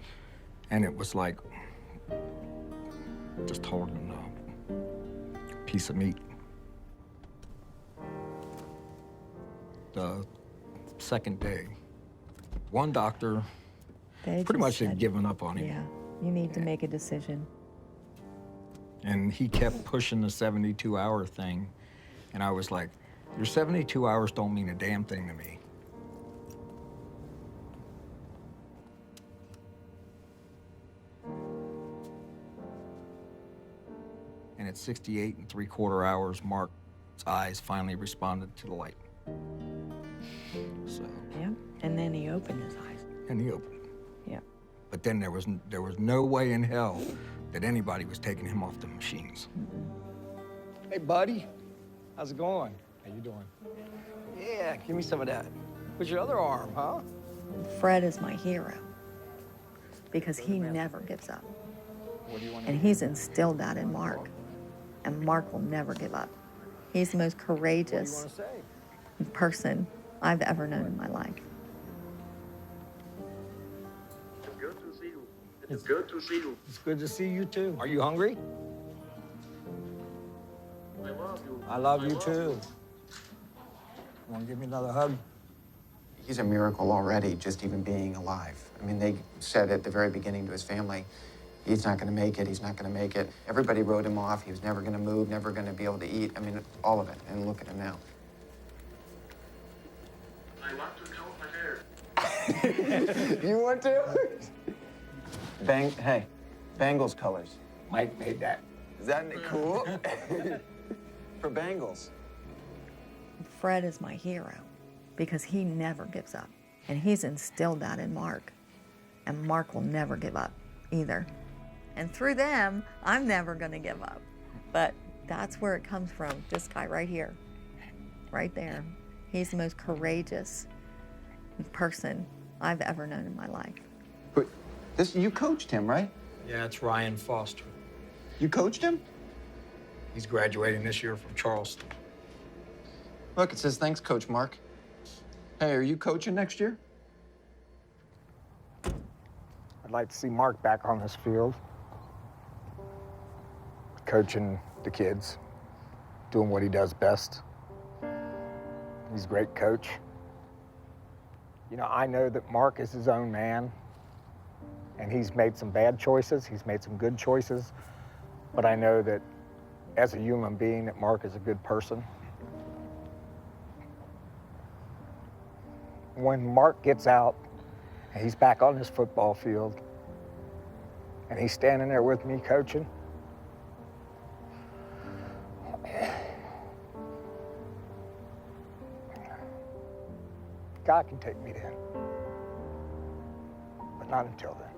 And it was like just holding a piece of meat. The second day, one doctor pretty much had given up on him. Yeah, you need to make a decision. And he kept pushing the 72-hour thing. And I was like, your 72 hours don't mean a damn thing to me. And at 68 and 3/4 hours, Mark's eyes finally responded to the light. So. Yeah, and then he opened his eyes. And he opened. Yeah. But then there was no way in hell that anybody was taking him off the machines. Hey, buddy. How's it going? How you doing? Yeah, give me some of that. What's your other arm, huh? Fred is my hero because he never gives up. What do you want And he's instilled that in Mark. And Mark will never give up. He's the most courageous person I've ever known in my life. It's good to see you. It's good to see you. It's good to see you, too. Are you hungry? I love you. I love you, too. Want to give me another hug? He's a miracle already, just even being alive. I mean, they said at the very beginning to his family, he's not going to make it, he's not going to make it. Everybody wrote him off. He was never going to move, never going to be able to eat. I mean, all of it. And look at him now. I want to comb my hair. You want to? Hey, Bengals colors. Mike made that. Isn't that cool? For Bengals. Fred is my hero because he never gives up. And he's instilled that in Mark. And Mark will never give up either. And through them, I'm never going to give up. But that's where it comes from, this guy right here, right there. He's the most courageous person I've ever known in my life. But you coached him, right? Yeah, it's Ryan Foster. You coached him? He's graduating this year from Charleston. Look, it says, thanks, Coach Mark. Hey, are you coaching next year? I'd like to see Mark back on this field, coaching the kids, doing what he does best. He's a great coach. You know, I know that Mark is his own man, and he's made some bad choices, he's made some good choices, but I know that as a human being, that Mark is a good person. When Mark gets out, and he's back on this football field, and he's standing there with me coaching, God can take me then, but not until then.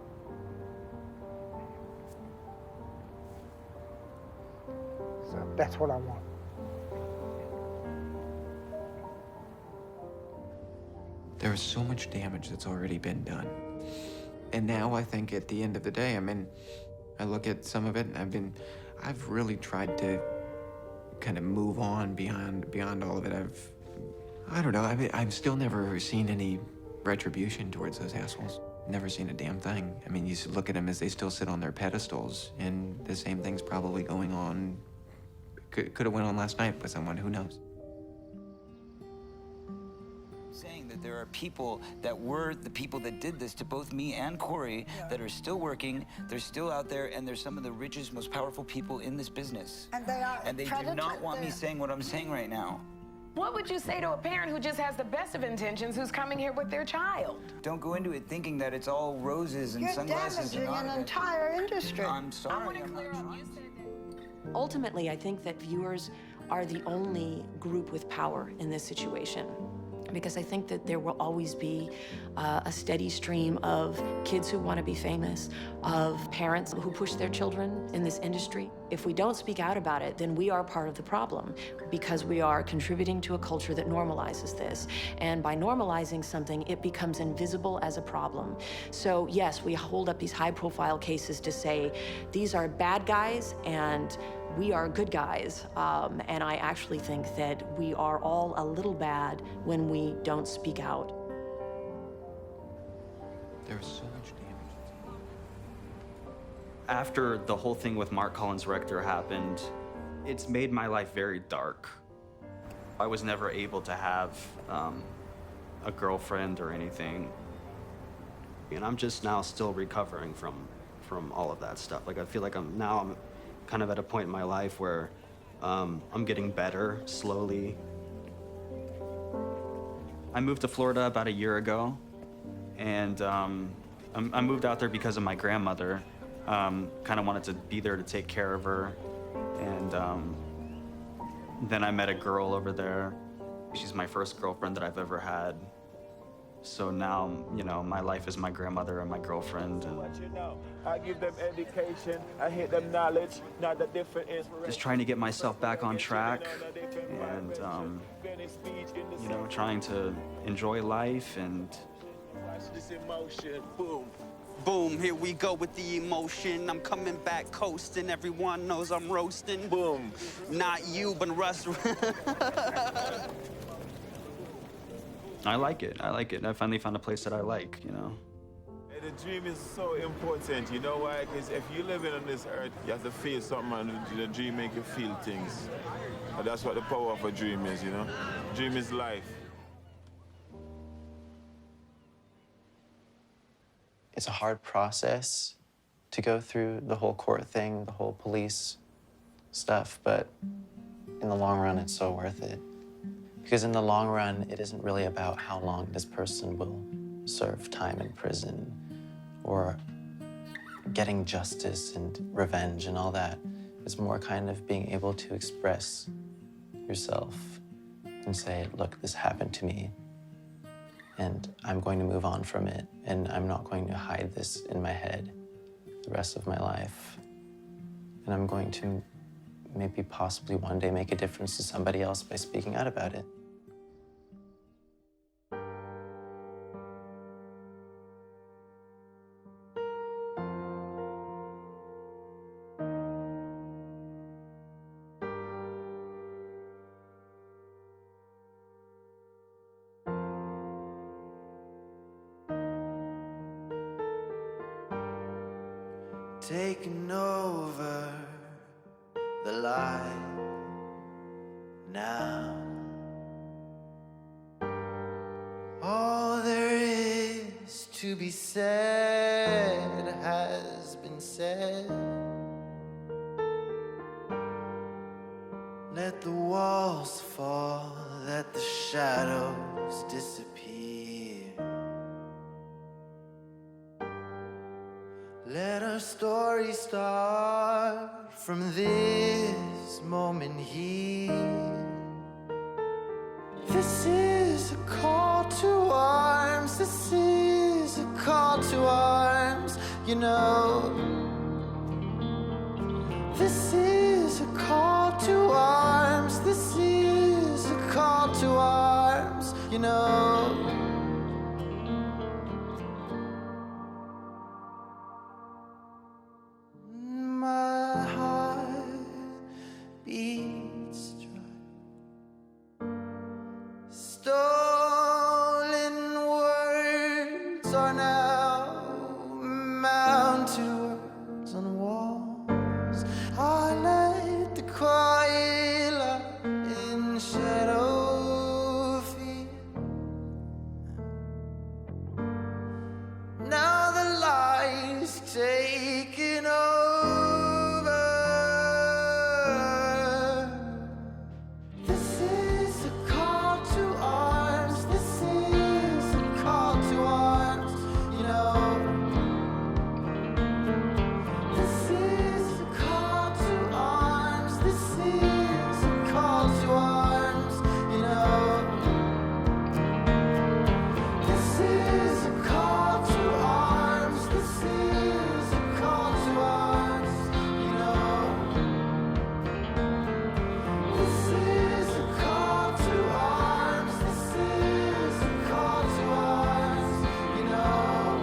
So that's what I want. There is so much damage that's already been done. And now I think at the end of the day, I mean, I look at some of it and I've really tried to kind of move on beyond all of it. I don't know, I've still never seen any retribution towards those assholes. Never seen a damn thing. I mean, you look at them as they still sit on their pedestals, and the same thing's probably going on, could have went on last night with someone, who knows? Saying that there are people that were the people that did this to both me and Corey that are still working, they're still out there, and they're some of the richest, most powerful people in this business. And they are. And they do not want me saying what I'm saying right now. What would you say to a parent who just has the best of intentions who's coming here with their child? Don't go into it thinking that it's all roses and You're sunglasses and damaging an entire industry. I'm sorry. Ultimately, I think that viewers are the only group with power in this situation, because I think that there will always be a steady stream of kids who want to be famous, of parents who push their children in this industry. If we don't speak out about it, then we are part of the problem, because we are contributing to a culture that normalizes this. And by normalizing something, it becomes invisible as a problem. So yes, we hold up these high-profile cases to say, these are bad guys and we are good guys. And I actually think that we are all a little bad when we don't speak out. There's so much damage. After the whole thing with Mark Collins Rector happened, it's made my life very dark. I was never able to have a girlfriend or anything. And I'm just now still recovering from all of that stuff. Like, I feel like I'm kind of at a point in my life where I'm getting better slowly. I moved to Florida about a year ago, and I moved out there because of my grandmother. Kind of wanted to be there to take care of her, and then I met a girl over there. She's my first girlfriend that I've ever had. So now, you know, my life is my grandmother and my girlfriend. And I give them education, I hit them knowledge, not the different inspiration. just trying to get myself back on track and, you know, trying to enjoy life and... Watch this emotion, boom. Boom, here we go with the emotion. I'm coming back coasting. Everyone knows I'm roasting. Boom. Not you, but Russ. I like it. I finally found a place that I like, you know. The dream is so important, you know why? Because if you're living on this earth, you have to feel something, and the dream make you feel things. And that's what the power of a dream is, you know? Dream is life. It's a hard process to go through the whole court thing, the whole police stuff, but in the long run, it's so worth it. Because in the long run, it isn't really about how long this person will serve time in prison or getting justice and revenge and all that. It's more kind of being able to express yourself and say, look, this happened to me, and I'm going to move on from it, and I'm not going to hide this in my head the rest of my life. And I'm going to maybe possibly one day make a difference to somebody else by speaking out about it. Taking over the light now. All there is to be said has been said. Let the walls fall, let the shadows disappear. Let our story start from this moment here. This is a call to arms, this is a call to arms, you know. This is a call to arms, this is a call to arms, you know. My heart beats dry. Stolen words are now mounted words on walls. I let the quiet light in shadow feed. Now the light's taking over. This is a call to arms. This is a call to arms. You know. This is a call to arms. This is a call to arms. You know. This is a call to arms. This is a call to arms. You know. This is a call to arms. This is a call to arms. You know.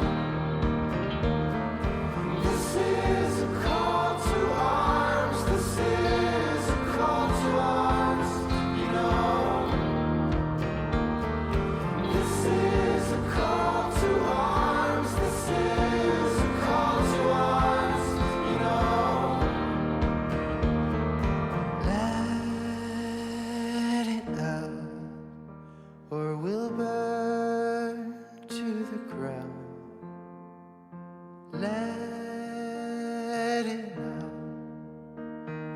This is a call to arms. This is a call to arms. You know. This is a call to arms. This is a call to arms. You know. Let it out, or we'll burn to the ground. Let it out,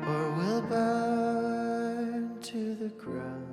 or we'll burn to cry.